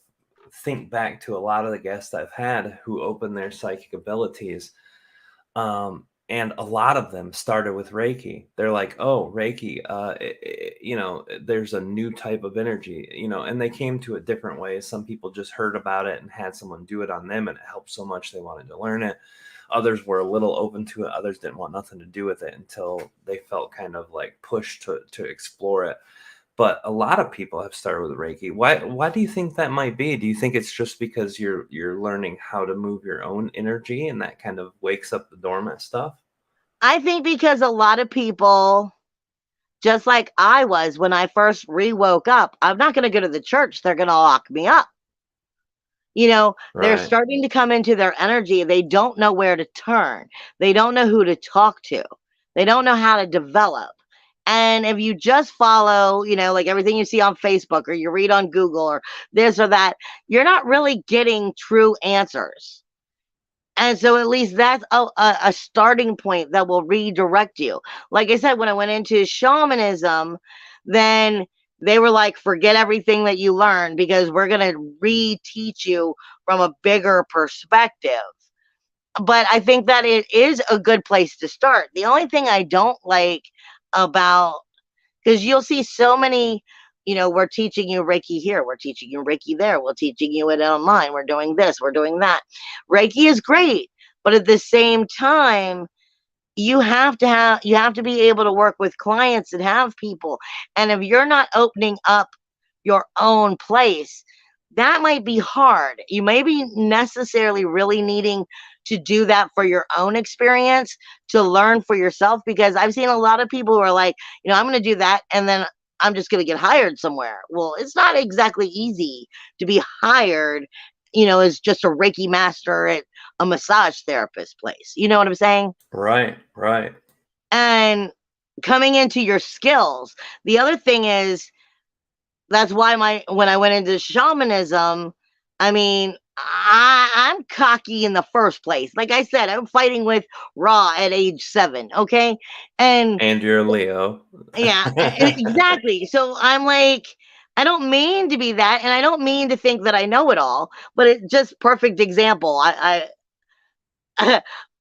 think back to a lot of the guests I've had who open their psychic abilities. And a lot of them started with Reiki. They're like, oh, Reiki, there's a new type of energy, and they came to it different ways. Some people just heard about it and had someone do it on them, and it helped so much they wanted to learn it. Others were a little open to it. Others didn't want nothing to do with it until they felt kind of like pushed to explore it. But a lot of people have started with Reiki. Why do you think that might be? Do you think it's just because you're learning how to move your own energy, and that kind of wakes up the dormant stuff? I think because a lot of people, just like I was when I first woke up, I'm not going to go to the church. They're going to lock me up. They're Right. starting to come into their energy. They don't know where to turn. They don't know who to talk to. They don't know how to develop. And if you just follow, like everything you see on Facebook or you read on Google or this or that, you're not really getting true answers. And so at least that's a starting point that will redirect you. Like I said, when I went into shamanism, then they were like, forget everything that you learned, because we're going to reteach you from a bigger perspective. But I think that it is a good place to start. The only thing I don't like about, because you'll see so many, we're teaching you Reiki here, we're teaching you Reiki there, we're teaching you it online, we're doing this, we're doing that. Reiki is great, but at the same time, you have to be able to work with clients and have people. And if you're not opening up your own place, that might be hard. You may be necessarily really needing to do that for your own experience, to learn for yourself, because I've seen a lot of people who are like, I'm going to do that and then I'm just going to get hired somewhere. Well, it's not exactly easy to be hired, as just a Reiki master at a massage therapist place. You know what I'm saying? Right, right. And coming into your skills. The other thing is, that's why when I went into shamanism, I mean, I'm cocky in the first place. Like I said, I'm fighting with Ra at age 7. Okay. And And you're a Leo. yeah, exactly. So I'm like, I don't mean to be that. And I don't mean to think that I know it all, but it's just perfect example.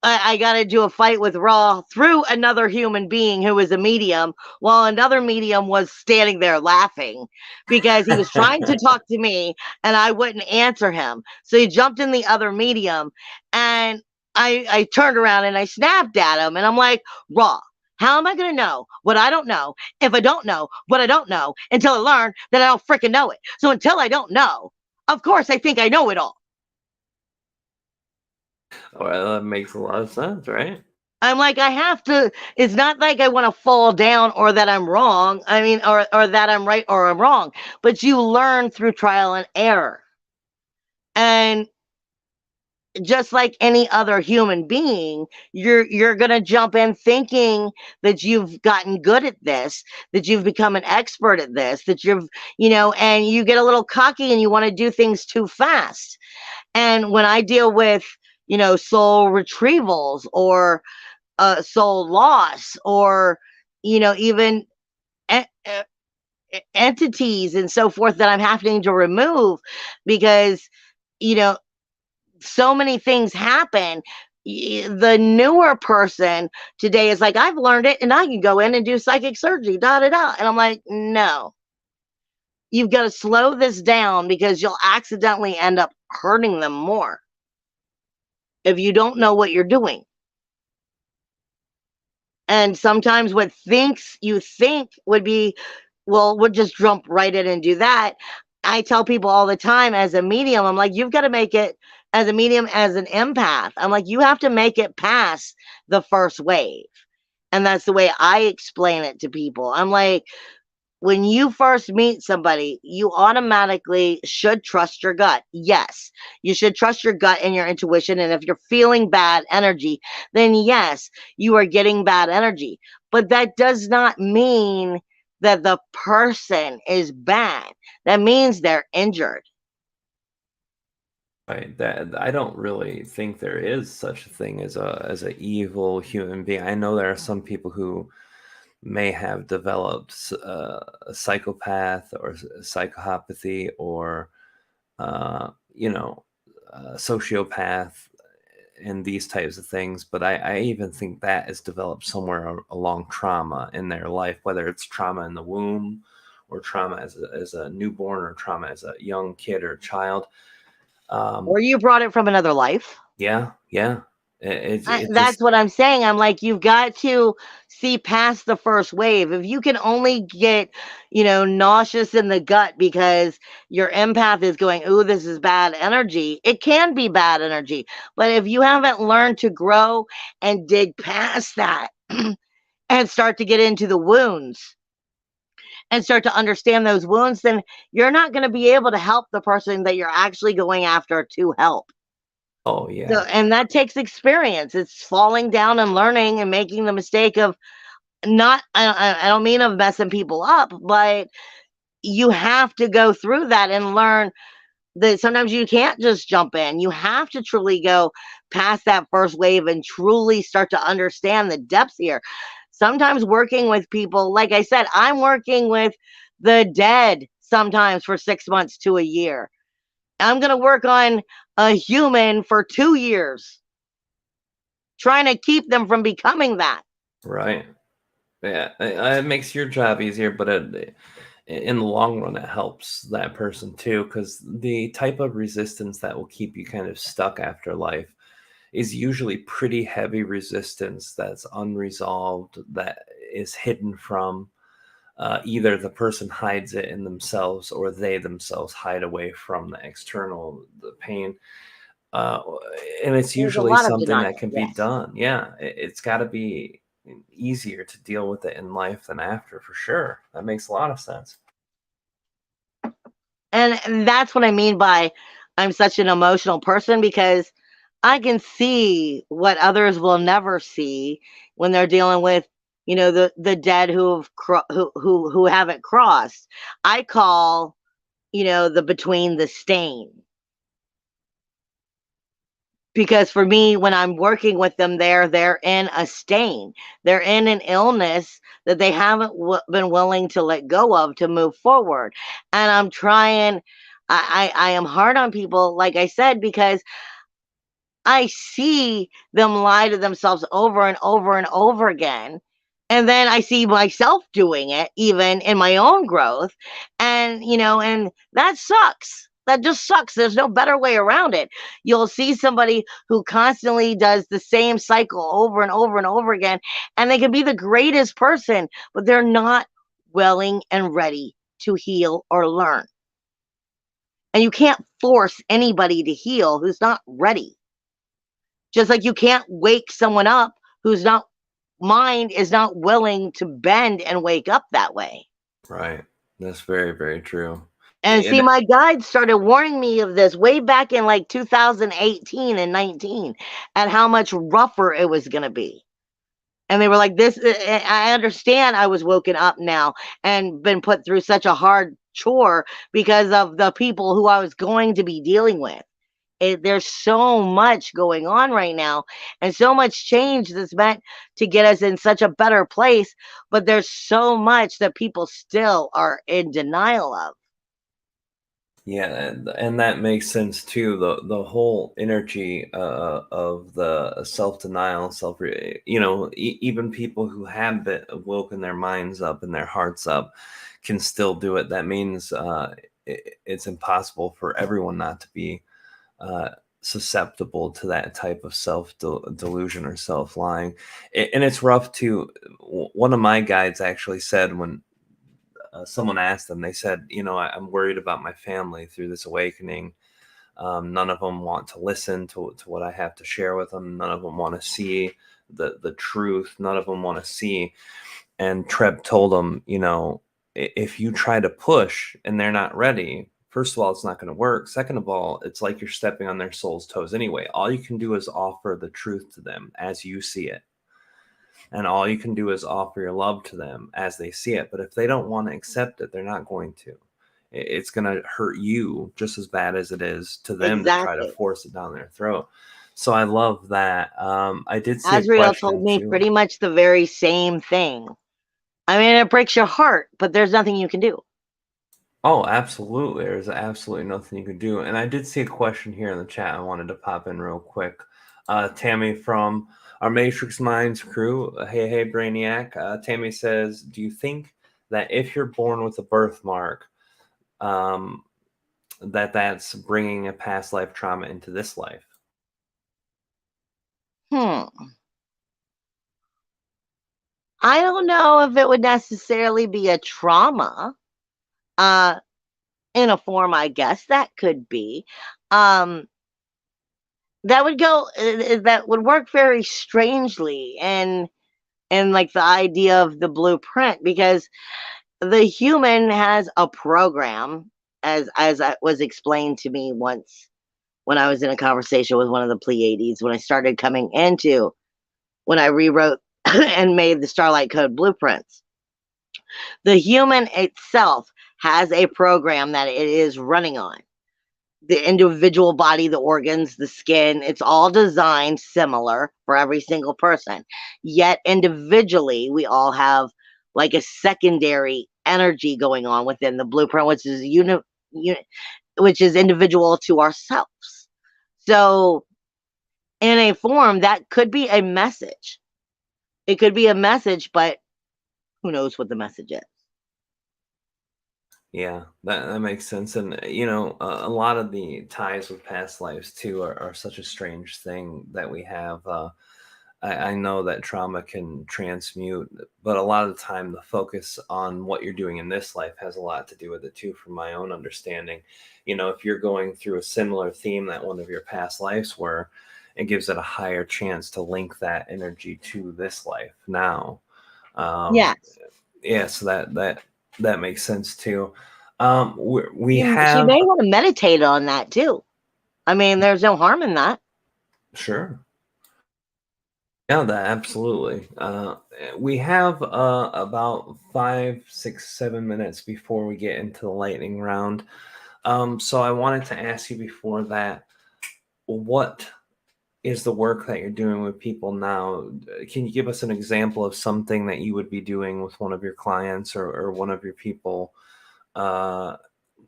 I got into a fight with Raw through another human being who was a medium, while another medium was standing there laughing because he was trying to talk to me and I wouldn't answer him. So he jumped in the other medium, and I turned around and I snapped at him, and I'm like, Raw, how am I going to know what I don't know if I don't know what I don't know until I learn that I don't freaking know it? So until I don't know, of course I think I know it all. Well, that makes a lot of sense, right? I'm like, I have to. It's not like I want to fall down or that I'm wrong. I mean, or that I'm right or I'm wrong. But you learn through trial and error. And just like any other human being, you're going to jump in thinking that you've gotten good at this, that you've become an expert at this, that and you get a little cocky and you want to do things too fast. And when I deal with, soul retrievals or soul loss or, even e- entities and so forth that I'm having to remove because, you know, so many things happen. The newer person today is like, I've learned it and I can go in and do psychic surgery, da da da. And I'm like, no, you've got to slow this down because you'll accidentally end up hurting them more if you don't know what you're doing. And sometimes what you think would be, well, we'll just jump right in and do that. I tell people all the time as a medium, I'm like, you've got to make it as a medium, as an empath. I'm like, you have to make it past the first wave. And that's the way I explain it to people. I'm like, when you first meet somebody, you automatically should trust your gut. Yes, you should trust your gut and your intuition. And if you're feeling bad energy, then yes, you are getting bad energy. But that does not mean that the person is bad. That means they're injured. Right. That I don't really think there is such a thing as a evil human being. I know there are some people who may have developed a psychopath or psychopathy or you know, sociopath and these types of things. But I even think that is developed somewhere along trauma in their life, whether it's trauma in the womb or trauma as a newborn or trauma as a young kid or child. Or Um, you brought it from another life. yeah, yeah. It That's just what I'm saying. I'm like, you've got to see past the first wave. If you can only get, nauseous in the gut because your empath is going, ooh, this is bad energy, it can be bad energy. But if you haven't learned to grow and dig past that and start to get into the wounds and start to understand those wounds, then you're not going to be able to help the person that you're actually going after to help. oh So, yeah. and that takes experience. It's falling down and learning and making the mistake of not, I don't mean of messing people up, but you have to go through that and learn that sometimes you can't just jump in. You have to truly go past that first wave and truly start to understand the depths here. Sometimes working with people, like I said, I'm working with the dead sometimes for 6 months to a year. I'm going to work on a human for 2 years trying to keep them from becoming that. Right. Yeah, it makes your job easier, but in the long run, it helps that person too, because the type of resistance that will keep you kind of stuck after life is usually pretty heavy resistance that's unresolved, that is hidden from either the person hides it in themselves or they themselves hide away from the pain. Uh, and it's There's a usually lot of something that denial. can be Yes. done. Yeah, it's got to be easier to deal with it in life than after, for sure. That makes a lot of sense. And that's what I mean by I'm such an emotional person because I can see what others will never see when they're dealing with, the dead who haven't crossed. I call, the between the stain. Because for me, when I'm working with them, they're in a stain. They're in an illness that they haven't been willing to let go of to move forward. And I'm trying. I am hard on people, like I said, because I see them lie to themselves over and over and over again. And then I see myself doing it even in my own growth. And that sucks. That just sucks. There's no better way around it. You'll see somebody who constantly does the same cycle over and over and over again, and they can be the greatest person, but they're not willing and ready to heal or learn. And you can't force anybody to heal who's not ready. Just like you can't wake someone up whose mind is not willing to bend and wake up that way. Right. That's very, very true. And see, And my guides started warning me of this way back in like 2018 and 19 and how much rougher it was going to be. And they were like, this, I understand I was woken up now and been put through such a hard chore because of the people who I was going to be dealing with. There's so much going on right now and so much change that's meant to get us in such a better place. But there's so much that people still are in denial of. yeah, and that makes sense too. The whole energy of the self denial, even people who have been woken their minds up and their hearts up can still do it. That means it's impossible for everyone not to be uh, susceptible to that type of self delusion or self lying. And it's rough too. One of my guides actually said when someone asked them, they said, I'm worried about my family through this awakening. None of them want to listen to what I have to share with them. None of them want to see the truth. None of them want to see. And Treb told them, if you try to push and they're not ready, first of all, it's not going to work. Second of all, it's like you're stepping on their soul's toes anyway. All you can do is offer the truth to them as you see it. And all you can do is offer your love to them as they see it. But if they don't want to accept it, they're not going to. It's going to hurt you just as bad as it is to them to try to Exactly. force it down their throat. So I love that. I did see a Azrael told question me too. pretty much the very same thing. I mean, it breaks your heart, but there's nothing you can do. Oh, absolutely. There's absolutely nothing you can do. And I did see a question here in the chat I wanted to pop in real quick. Tammy from our Matrix Minds crew. Hey, Brainiac. Tammy says, do you think that if you're born with a birthmark, that's bringing a past life trauma into this life? I don't know if it would necessarily be a trauma. In a form, I guess that could be. That would work very strangely and like the idea of the blueprint, because the human has a program, as I was explained to me once when I was in a conversation with one of the Pleiades, when I started coming into when I rewrote and made the Starlight Code blueprints. The human itself has a program that it is running on. The individual body, the organs, the skin, it's all designed similar for every single person. Yet individually, we all have like a secondary energy going on within the blueprint, which is individual to ourselves. So, in a form, that could be a message. It could be a message, but who knows what the message is? Yeah, that makes sense. And, a lot of the ties with past lives too are such a strange thing that we have. I know that trauma can transmute, but a lot of the time the focus on what you're doing in this life has a lot to do with it too, from my own understanding. If you're going through a similar theme that one of your past lives were, it gives it a higher chance to link that energy to this life now. Um, Yes. yeah, so that makes sense too. We She may have want to meditate on that too. I mean, there's no harm in that. sure. Yeah, that absolutely. We have about 5, 6, 7 minutes before we get into the lightning round. So I wanted to ask you before that, what is the work that you're doing with people now? Can you give us an example of something that you would be doing with one of your clients or one of your people? Uh,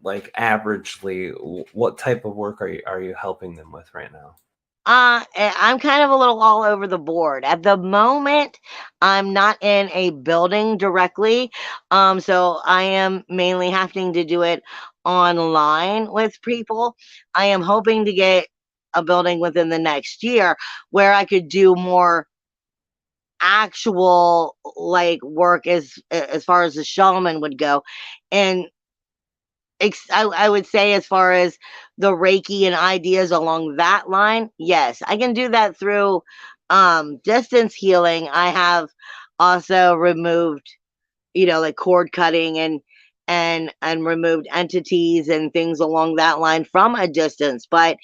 like averagely, what type of work are you helping them with right now? I'm kind of a little all over the board. At the moment, I'm not in a building directly. So I am mainly having to do it online with people. I am hoping to get a building within the next year where I could do more actual like work as far as the shaman would go. And I would say, as far as the Reiki and ideas along that line, yes, I can do that through distance healing. I have also removed, like cord cutting and removed entities and things along that line from a distance. But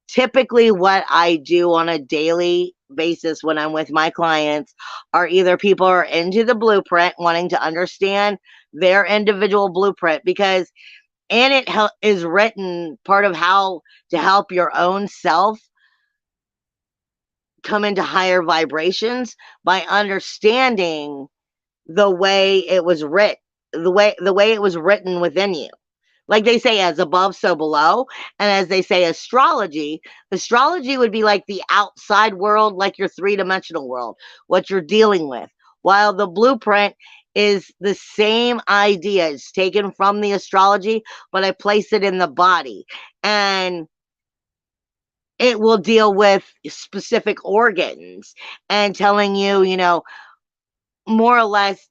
typically what I do on a daily basis when I'm with my clients are either people are into the blueprint, wanting to understand their individual blueprint, because in it is written part of how to help your own self come into higher vibrations by understanding the way it was writ the way it was written within you. Like they say, as above, so below. And as they say, astrology would be like the outside world, like your three-dimensional world, what you're dealing with. While the blueprint is the same idea. It's taken from the astrology, but I place it in the body. And it will deal with specific organs and telling you, more or less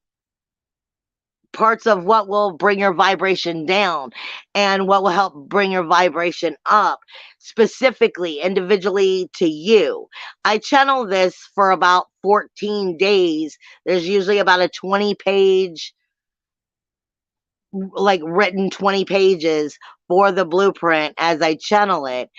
parts of what will bring your vibration down and what will help bring your vibration up, specifically, individually to you. I channel this for about 14 days. There's usually about a 20-page, like written 20 pages for the blueprint as I channel it.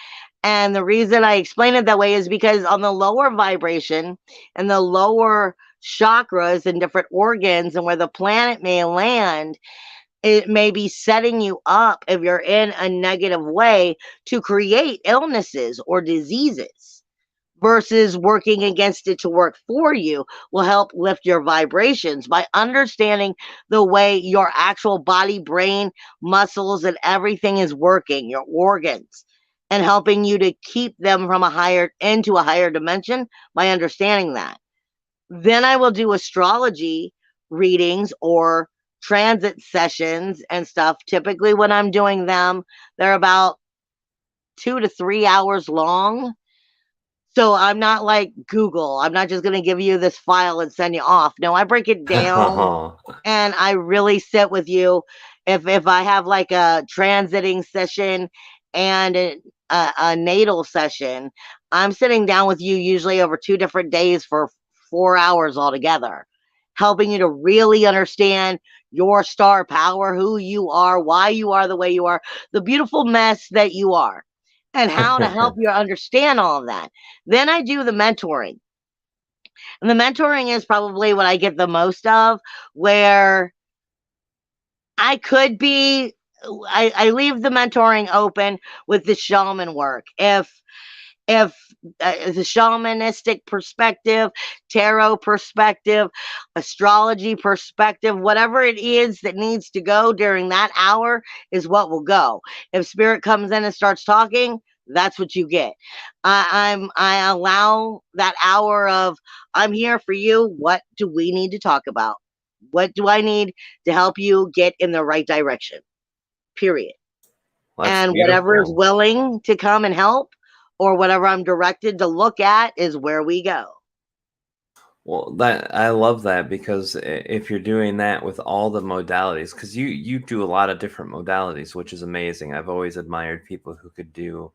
And the reason I explain it that way is because on the lower vibration and the lower chakras and different organs and where the planet may land, it may be setting you up, if you're in a negative way, to create illnesses or diseases, versus working against it to work for you will help lift your vibrations by understanding the way your actual body, brain, muscles, and everything is working, your organs, and helping you to keep them from into a higher dimension by understanding that. Then I will do astrology readings or transit sessions and stuff. Typically, when I'm doing them, they're about 2 to 3 hours long. So I'm not like Google. I'm not just going to give you this file and send you off. No, I break it down and I really sit with you. If I have like a transiting session and a natal session, I'm sitting down with you usually over 2 different days for 4 hours altogether, helping you to really understand your star power, who you are, why you are the way you are, the beautiful mess that you are, and how to help you understand all of that. Then I do the mentoring. And the mentoring is probably what I get the most of, where I could be, I leave the mentoring open with the shaman work. If the shamanistic perspective, tarot perspective, astrology perspective, whatever it is that needs to go during that hour is what will go. If spirit comes in and starts talking, that's what you get. I allow that hour of, I'm here for you. What do we need to talk about? What do I need to help you get in the right direction? Period. That's And whatever is beautiful. willing to come and help, or whatever I'm directed to look at, is where we go. Well, that I love that, because if you're doing that with all the modalities, because you do a lot of different modalities, which is amazing. I've always admired people who could do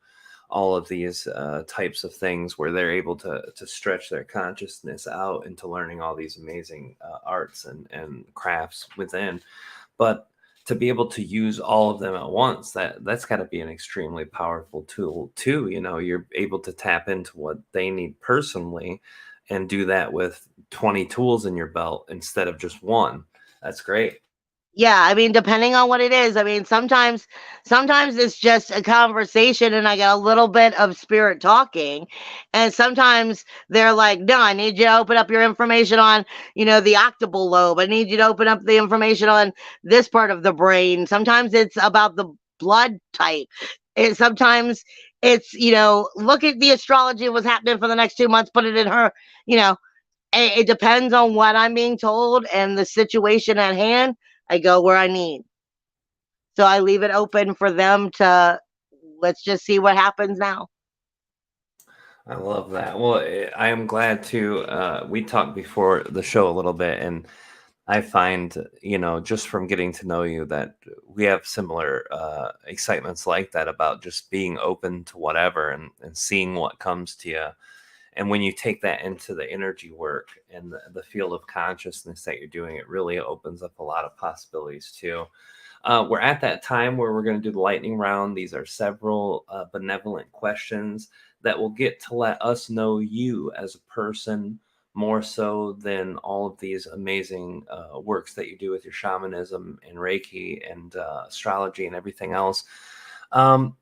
all of these types of things, where they're able to stretch their consciousness out into learning all these amazing arts and crafts within. But to be able to use all of them at once, that's got to be an extremely powerful tool too. You're able to tap into what they need personally and do that with 20 tools in your belt instead of just one. That's great. Yeah, I mean, depending on what it is. I mean, sometimes it's just a conversation and I get a little bit of spirit talking. And sometimes they're like, no, I need you to open up your information on, the occipital lobe. I need you to open up the information on this part of the brain. Sometimes it's about the blood type. Sometimes it's, look at the astrology of what's happening for the next 2 months, put it in her, you know, it depends on what I'm being told and the situation at hand. I go where I need. So I leave it open for them to, let's just see what happens now. I love that. Well, I am glad to. We talked before the show a little bit, and I find, just from getting to know you, that we have similar excitements like that about just being open to whatever and seeing what comes to you. And when you take that into the energy work and the field of consciousness that you're doing, it really opens up a lot of possibilities too. We're at that time where we're going to do the lightning round. These are several benevolent questions that will get to let us know you as a person more so than all of these amazing works that you do with your shamanism and Reiki and astrology and everything else. And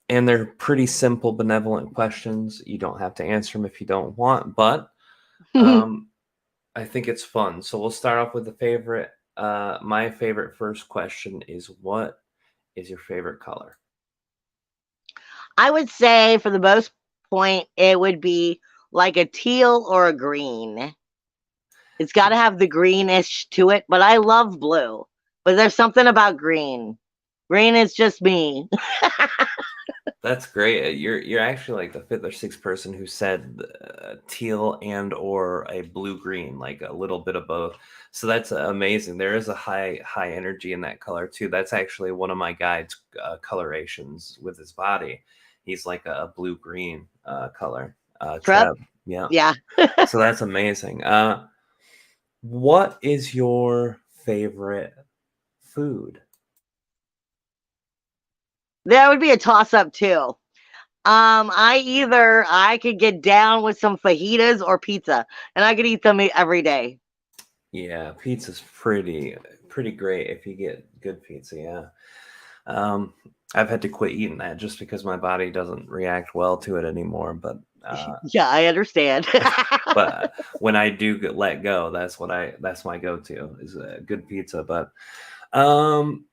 they're pretty simple, benevolent questions. You don't have to answer them if you don't want, but I think it's fun. So we'll start off with the favorite. My favorite first question is, what is your favorite color? I would say for the most point, it would be like a teal or a green. It's got to have the greenish to it, but I love blue. But there's something about green. Green is just me. That's great. You're actually like the fifth or sixth person who said teal and or a blue green, like a little bit of both. So that's amazing. There is a high energy in that color too. That's actually one of my guide's colorations with his body. He's like a blue green color. Treb? Treb. Yeah. Yeah. So that's amazing. What is your favorite food? That would be a toss up too. I could get down with some fajitas or pizza, and I could eat them every day. Yeah, pizza's pretty great if you get good pizza. Yeah. I've had to quit eating that just because my body doesn't react well to it anymore. Yeah, I understand. But when I do let go, that's my go-to is a good pizza. But um,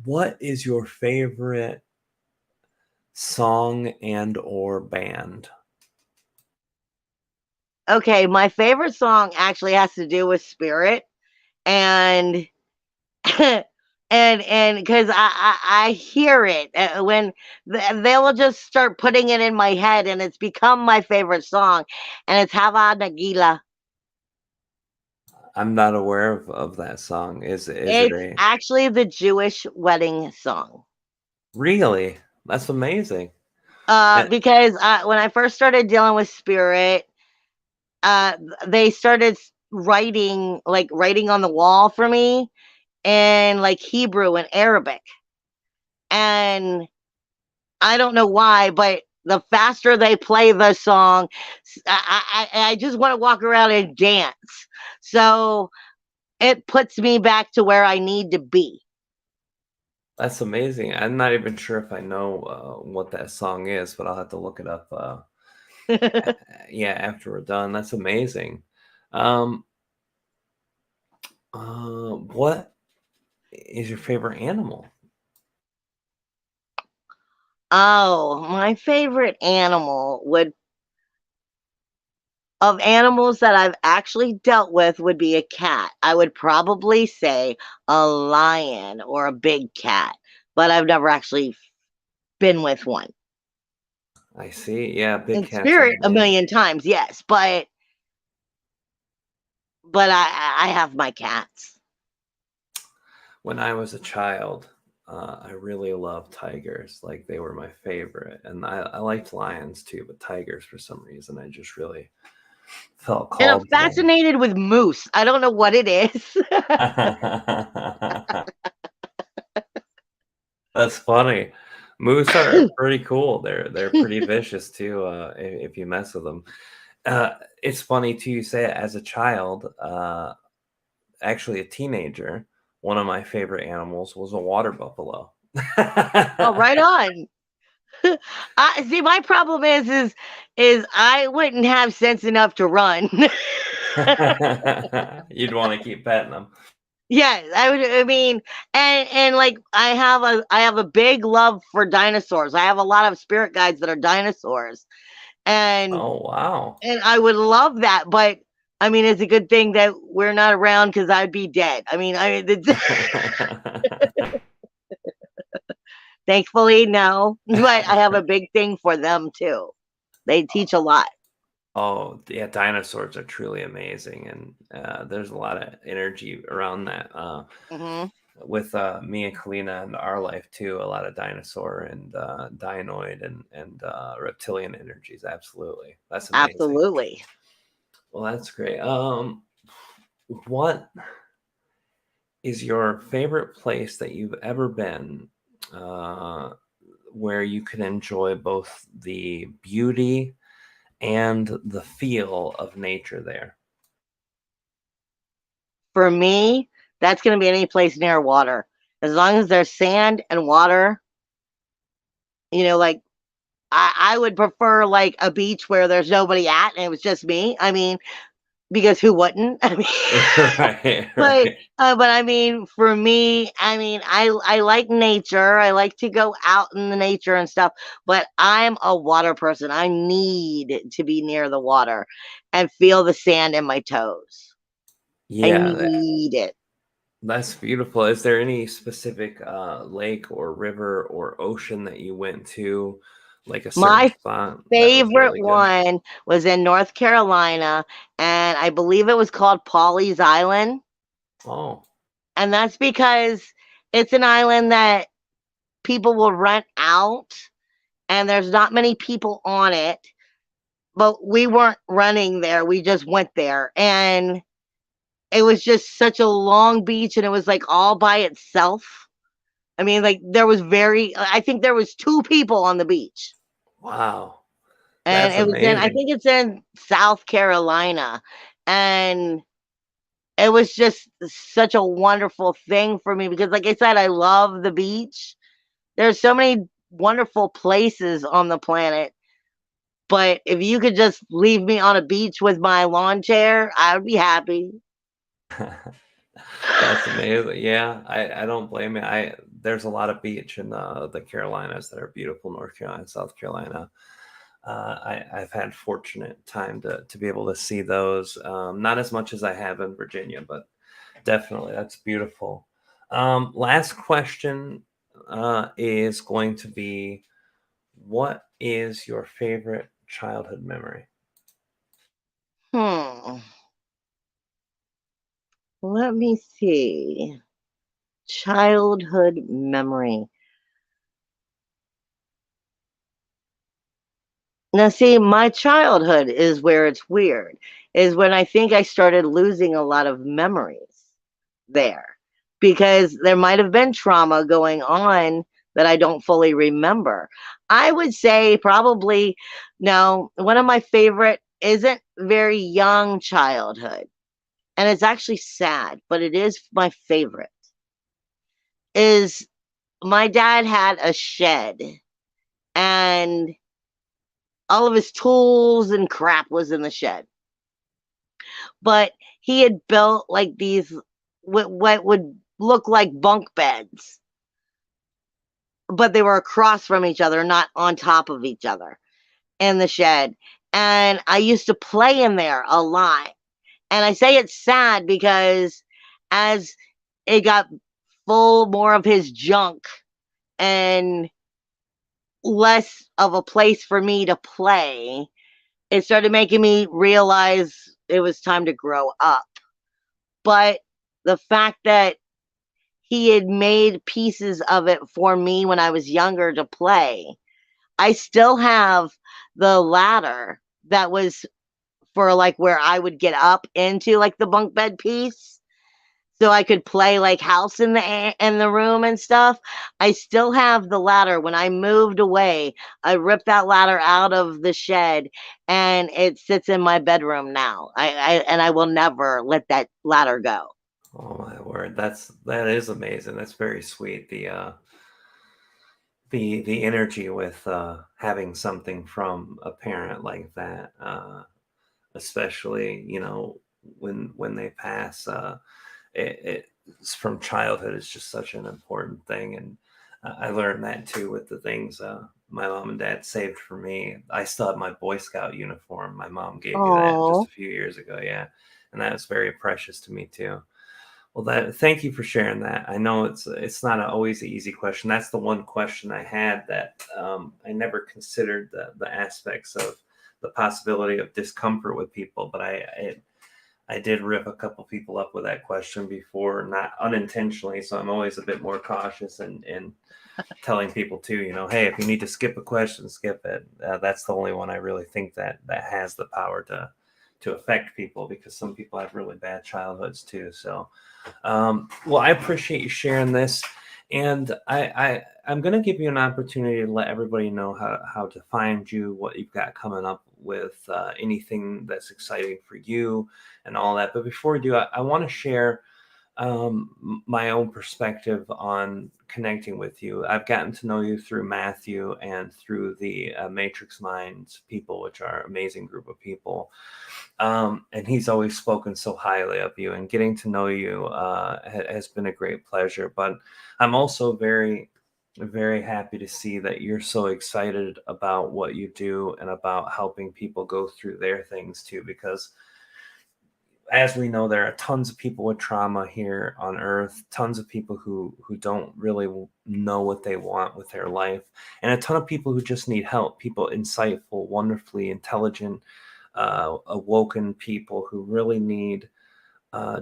what is your favorite song and or band? Okay, my favorite song actually has to do with spirit, and and because I hear it when they will just start putting it in my head, and it's become my favorite song, and it's Hava Nagila. I'm not aware of that song. Is it It's a actually the Jewish wedding song. really? That's amazing. Because when I first started dealing with spirit, uh, they started writing on the wall for me in like Hebrew and Arabic. And I don't know why, but the faster they play the song, I just want to walk around and dance. So it puts me back to where I need to be. That's amazing. I'm not even sure if I know what that song is, but I'll have to look it up. Yeah, after we're done. That's amazing. Um, what is your favorite animal? Oh, my favorite animal would of animals that I've actually dealt with would be a cat. I would probably say a lion or a big cat, but I've never actually been with one. I see. Yeah, big In cats are spirit, a amazing. million times, yes, but I have my cats. When I was a child, I really loved tigers. Like they were my favorite, and I liked lions too, but tigers for some reason I just really felt And I'm called to them. fascinated with moose. I don't know what it is. That's funny. Moose are pretty cool. They're pretty vicious too. If you mess with them, it's funny too. You say it as a child. Actually, a teenager. One of my favorite animals was a water buffalo. Oh, right on. I see. My problem is I wouldn't have sense enough to run. You'd want to keep petting them. Yes, I would. I mean, and like I have a big love for dinosaurs. I have a lot of spirit guides that are dinosaurs, and Oh wow. and I would love that. But I mean, it's a good thing that we're not around because I'd be dead. Thankfully, no. But I have a big thing for them too. They teach a lot. Oh, yeah, dinosaurs are truly amazing, and there's a lot of energy around that. Hmm. With me and Kalina and our life too, a lot of dinosaur and dinoid and reptilian energies. Absolutely, that's amazing. Absolutely. Well, that's great. What is your favorite place that you've ever been, uh, where you can enjoy both the beauty and the feel of nature there? For me, that's going to be any place near water. As long as there's sand and water, like I would prefer like a beach where there's nobody at and it was just me. I mean, because who wouldn't? I mean, Right, but right. but I mean, for me, I mean, I like nature. I like to go out in the nature and stuff. But I'm a water person. I need to be near the water and feel the sand in my toes. I Yeah, need it. that's beautiful. Is there any specific lake or river or ocean that you went to, like a certain My spot that was favorite really good? one was in North Carolina, and I believe it was called Pawleys Island. Oh, And that's because it's an island that people will rent out, and there's not many people on it. But we weren't running there. We just went there. And it was just such a long beach, and it was like all by itself. I mean, like I think there was two people on the beach. wow. And That's I amazing. think it's in South Carolina. And it was just such a wonderful thing for me because, like I said, I love the beach. There's so many wonderful places on the planet. But if you could just leave me on a beach with my lawn chair, I would be happy. That's amazing. Yeah, I don't blame you. There's a lot of beach in the Carolinas that are beautiful, North Carolina, South Carolina. I've had fortunate time to be able to see those. Not as much as I have in Virginia, but definitely that's beautiful. Last question is going to be, what is your favorite childhood memory? Hmm. Let me see. Childhood memory. Now, see, my childhood is where it's weird, is when I think I started losing a lot of memories there because there might have been trauma going on that I don't fully remember. I would say probably, no, one of my favorite isn't very young childhood, and it's actually sad, but it is my favorite, is my dad had a shed and all of his tools and crap was in the shed. But he had built like these what would look like bunk beds, but they were across from each other, not on top of each other in the shed. And I used to play in there a lot. And I say it's sad because as it got full more of his junk and less of a place for me to play, it started making me realize it was time to grow up. But the fact that he had made pieces of it for me when I was younger to play, I still have the ladder that was for like where I would get up into like the bunk bed piece so I could play like house in the room and stuff. I still have the ladder. When I moved away, I ripped that ladder out of the shed and it sits in my bedroom now. I will never let that ladder go. Oh my word, that is amazing. That's very sweet. The energy with having something from a parent like that, especially when they pass. It's from childhood is just such an important thing, and I learned that too with the things my mom and dad saved for me. I still have my Boy Scout uniform. My mom gave me that just Oh, a few years ago. Yeah, and that was very precious to me too. Well, thank you for sharing that. I know it's not always an easy question. That's the one question I had that I never considered the aspects of the possibility of discomfort with people. But I did rip a couple people up with that question before, not unintentionally. So I'm always a bit more cautious and telling people too, hey, if you need to skip a question, skip it. That's the only one I really think that has the power to affect people, because some people have really bad childhoods too. So, well, I appreciate you sharing this. And I'm going to give you an opportunity to let everybody know how to find you, what you've got coming up with, anything that's exciting for you and all that. But before we do, I want to share my own perspective on connecting with you. I've gotten to know you through Matthew and through the Matrix Minds people, which are an amazing group of people. And he's always spoken so highly of you, and getting to know you has been a great pleasure. But I'm also very, very happy to see that you're so excited about what you do and about helping people go through their things too, because as we know, there are tons of people with trauma here on Earth, tons of people who don't really know what they want with their life, and a ton of people who just need help, people insightful, wonderfully intelligent, awoken people who really need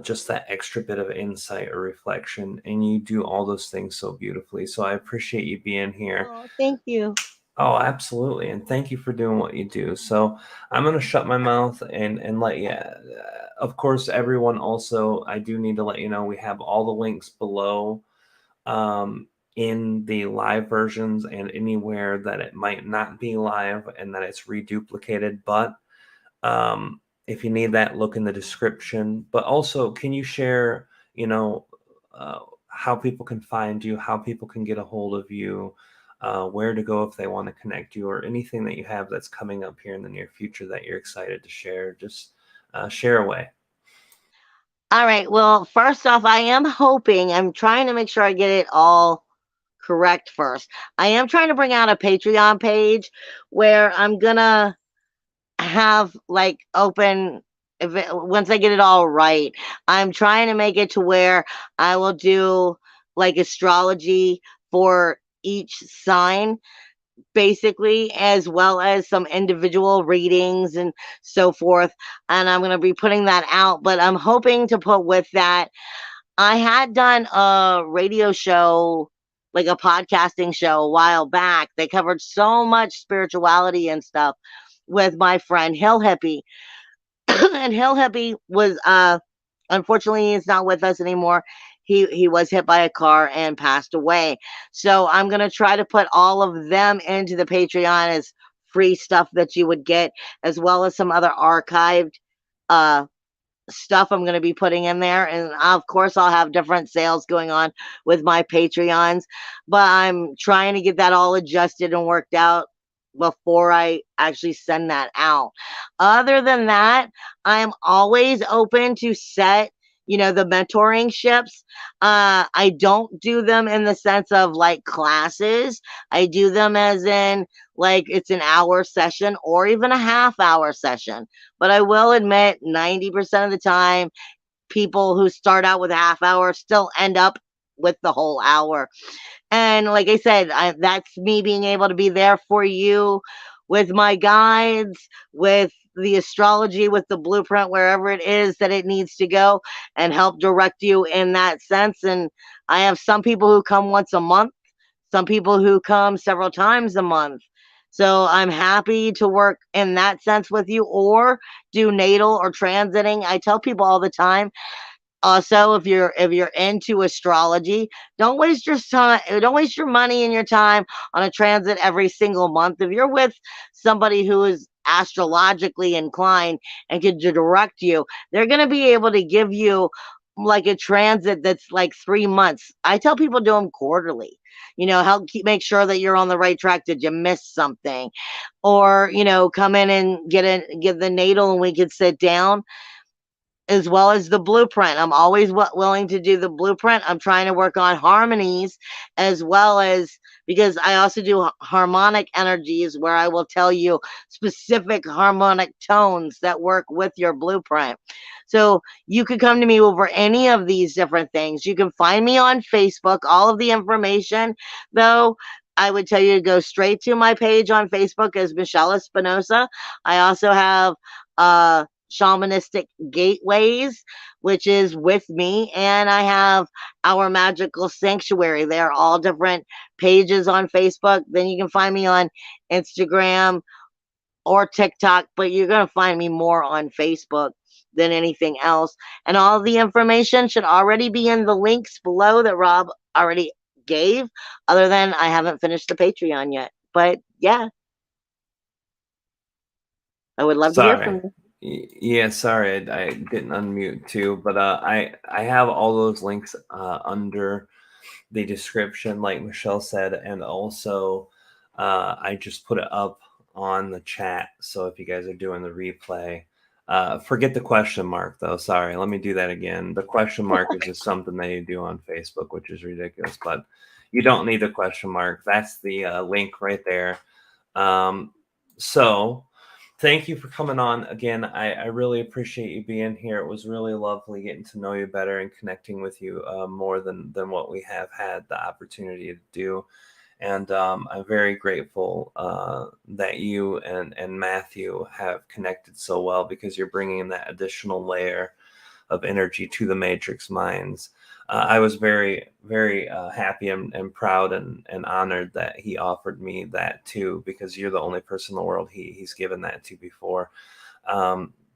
just that extra bit of insight or reflection. And you do all those things so beautifully. So I appreciate you being here. Oh, thank you. Oh, absolutely. And thank you for doing what you do. So I'm going to shut my mouth and let you, of course, everyone also, I do need to let you know, we have all the links below in the live versions and anywhere that it might not be live and that it's reduplicated. But if you need that, look in the description. But also, can you share, how people can find you, how people can get a hold of you, where to go if they want to connect you, or anything that you have that's coming up here in the near future that you're excited to share? Just share away. All right. Well, first off, I'm trying to make sure I get it all correct first. I am trying to bring out a Patreon page where I'm going to have like open once I get it all right. I'm trying to make it to where I will do like astrology for each sign, basically, as well as some individual readings and so forth. And I'm going to be putting that out, but I'm hoping to put with that. I had done a radio show, like a podcasting show a while back. They covered so much spirituality and stuff with my friend Hill Hippie. And Hill Hippie was unfortunately he's not with us anymore. He was hit by a car and passed away. So I'm gonna try to put all of them into the Patreon as free stuff that you would get, as well as some other archived uh stuff I'm going to be putting in there. And of course, I'll have different sales going on with my Patreons, but I'm trying to get that all adjusted and worked out before I actually send that out. Other than that, I'm always open to set, the mentoring ships. I don't do them in the sense of like classes. I do them as in like it's an hour session or even a half-hour session. But I will admit 90% of the time, people who start out with a half hour still end up with the whole hour. And like I said, that's me being able to be there for you with my guides, with the astrology, with the blueprint, wherever it is that it needs to go, and help direct you in that sense. And I have some people who come once a month, some people who come several times a month. So I'm happy to work in that sense with you, or do natal or transiting. I tell people all the time, also, if you're into astrology, don't waste your money and your time on a transit every single month. If you're with somebody who is astrologically inclined and can direct you, they're going to be able to give you like a transit that's like 3 months. I tell people do them quarterly. Make sure that you're on the right track. Did you miss something? Or come in and get the natal, and we could sit down, as well as the blueprint. I'm always willing to do the blueprint. I'm trying to work on harmonies, as well as, because I also do harmonic energies, where I will tell you specific harmonic tones that work with your blueprint. So you could come to me over any of these different things. You can find me on Facebook. All of the information, though, I would tell you to go straight to my page on Facebook as Michelle Espinosa. I also have Shamanistic Gateways, which is with me, and I have Our Magical Sanctuary. They're all different pages on Facebook. Then you can find me on Instagram or TikTok, but you're going to find me more on Facebook than anything else. And all the information should already be in the links below that Rob already gave, other than I haven't finished the Patreon yet. But yeah, I would love to hear from Sorry. you. Yeah, sorry, I didn't unmute too, but I have all those links under the description, like Michelle said, and also I just put it up on the chat. So if you guys are doing the replay, forget the question mark though. Sorry, let me do that again. The question mark is just something that you do on Facebook, which is ridiculous, but you don't need the question mark. That's the link right there. So thank you for coming on again. I really appreciate you being here. It was really lovely getting to know you better and connecting with you more than what we have had the opportunity to do. And I'm very grateful that you and Matthew have connected so well, because you're bringing that additional layer of energy to the Matrix minds. I was very, very happy and proud and honored that he offered me that too, because you're the only person in the world he's given that to before.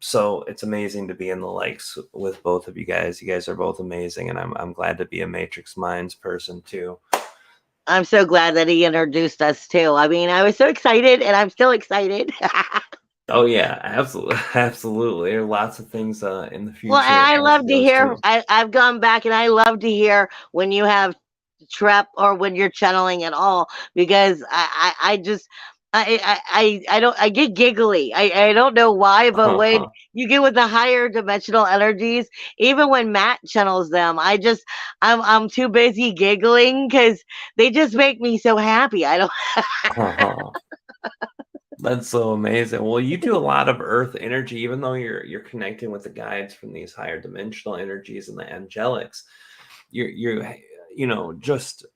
So it's amazing to be in the likes with both of you guys. You guys are both amazing, and I'm glad to be a Matrix Minds person too. I'm so glad that he introduced us too. I mean, I was so excited, and I'm still excited. Oh yeah, absolutely, absolutely. There are lots of things in the Well, future I as love it to goes hear. too. I've gone back and I love to hear when you have trep or when you're channeling at all, because I just I don't, I get giggly. I don't know why, but when you get with the higher dimensional energies, even when Matt channels them, I'm too busy giggling because they just make me so happy. I don't. That's so amazing. Well, you do a lot of earth energy, even though you're connecting with the guides from these higher dimensional energies and the angelics. You're just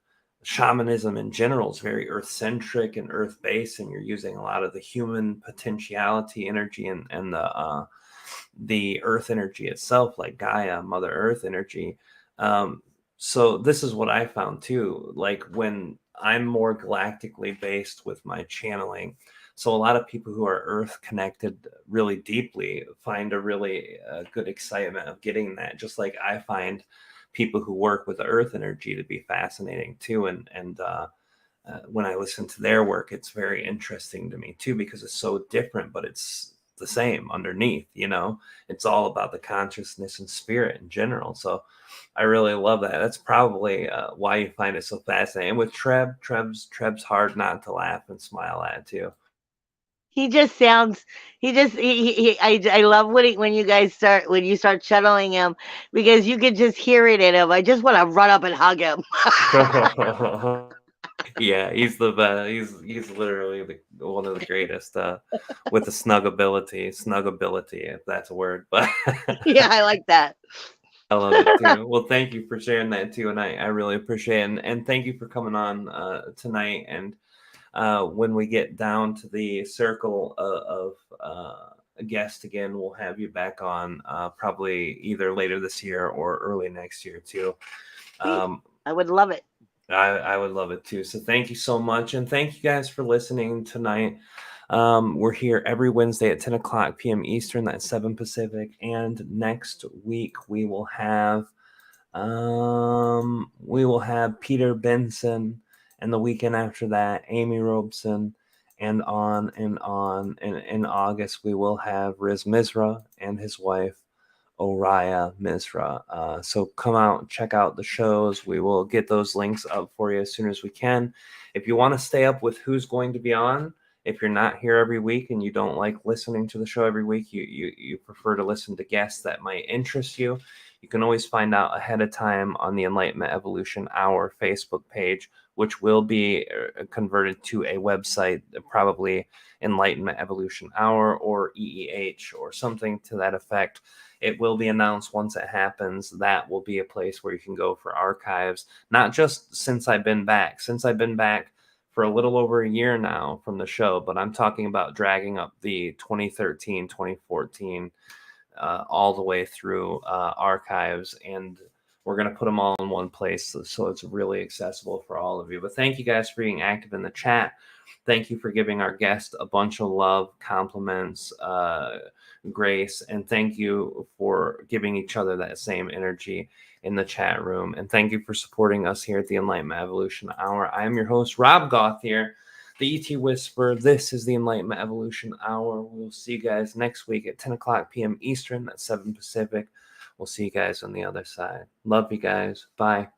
shamanism in general is very earth centric and earth based, and you're using a lot of the human potentiality energy and the earth energy itself, like Gaia, Mother Earth energy. Um, so this is what I found too. Like when I'm more galactically based with my channeling, so a lot of people who are earth connected really deeply find a really good excitement of getting that. Just like I find people who work with the earth energy to be fascinating too. And when I listen to their work, it's very interesting to me too, because it's so different, but it's the same underneath, it's all about the consciousness and spirit in general. So I really love that. That's probably why you find it so fascinating. With Treb's hard not to laugh and smile at too. He just sounds. He just. I love when you guys start when you start channeling him, because you can just hear it in him. I just want to run up and hug him. Yeah, he's the best. He's literally one of the greatest with the snuggability, if that's a word. But Yeah, I like that. I love it too. Well, thank you for sharing that too, and I really appreciate it. And thank you for coming on tonight. And when we get down to the circle of a guest again, we'll have you back on probably either later this year or early next year too. Sweet. Um, I would love it. I would love it too. So thank you so much. And thank you guys for listening tonight. We're here every Wednesday at 10 o'clock p.m. Eastern. That's 7 Pacific. And next week we will have Peter Benson, and the weekend after that, Amy Robeson, and on and on. And in August, we will have Riz Mizra and his wife, Oriah Mizra. So come out, check out the shows. We will get those links up for you as soon as we can. If you want to stay up with who's going to be on, if you're not here every week and you don't like listening to the show every week, you prefer to listen to guests that might interest you, you can always find out ahead of time on the Enlightenment Evolution Hour Facebook page, which will be converted to a website, probably Enlightenment Evolution Hour or EEH or something to that effect. It will be announced once it happens. That will be a place where you can go for archives, not just since I've been back. Since I've been back for a little over a year now from the show, but I'm talking about dragging up the 2013, 2014, all the way through archives, and we're going to put them all in one place so it's really accessible for all of you. But thank you guys for being active in the chat. Thank you for giving our guest a bunch of love, compliments, grace, and thank you for giving each other that same energy in the chat room. And thank you for supporting us here at the Enlightenment Evolution Hour. I am your host, Rob Goth here, the ET Whisperer. This is the Enlightenment Evolution Hour. We'll see you guys next week at 10 o'clock p.m. Eastern. That's 7 Pacific. We'll see you guys on the other side. Love you guys. Bye.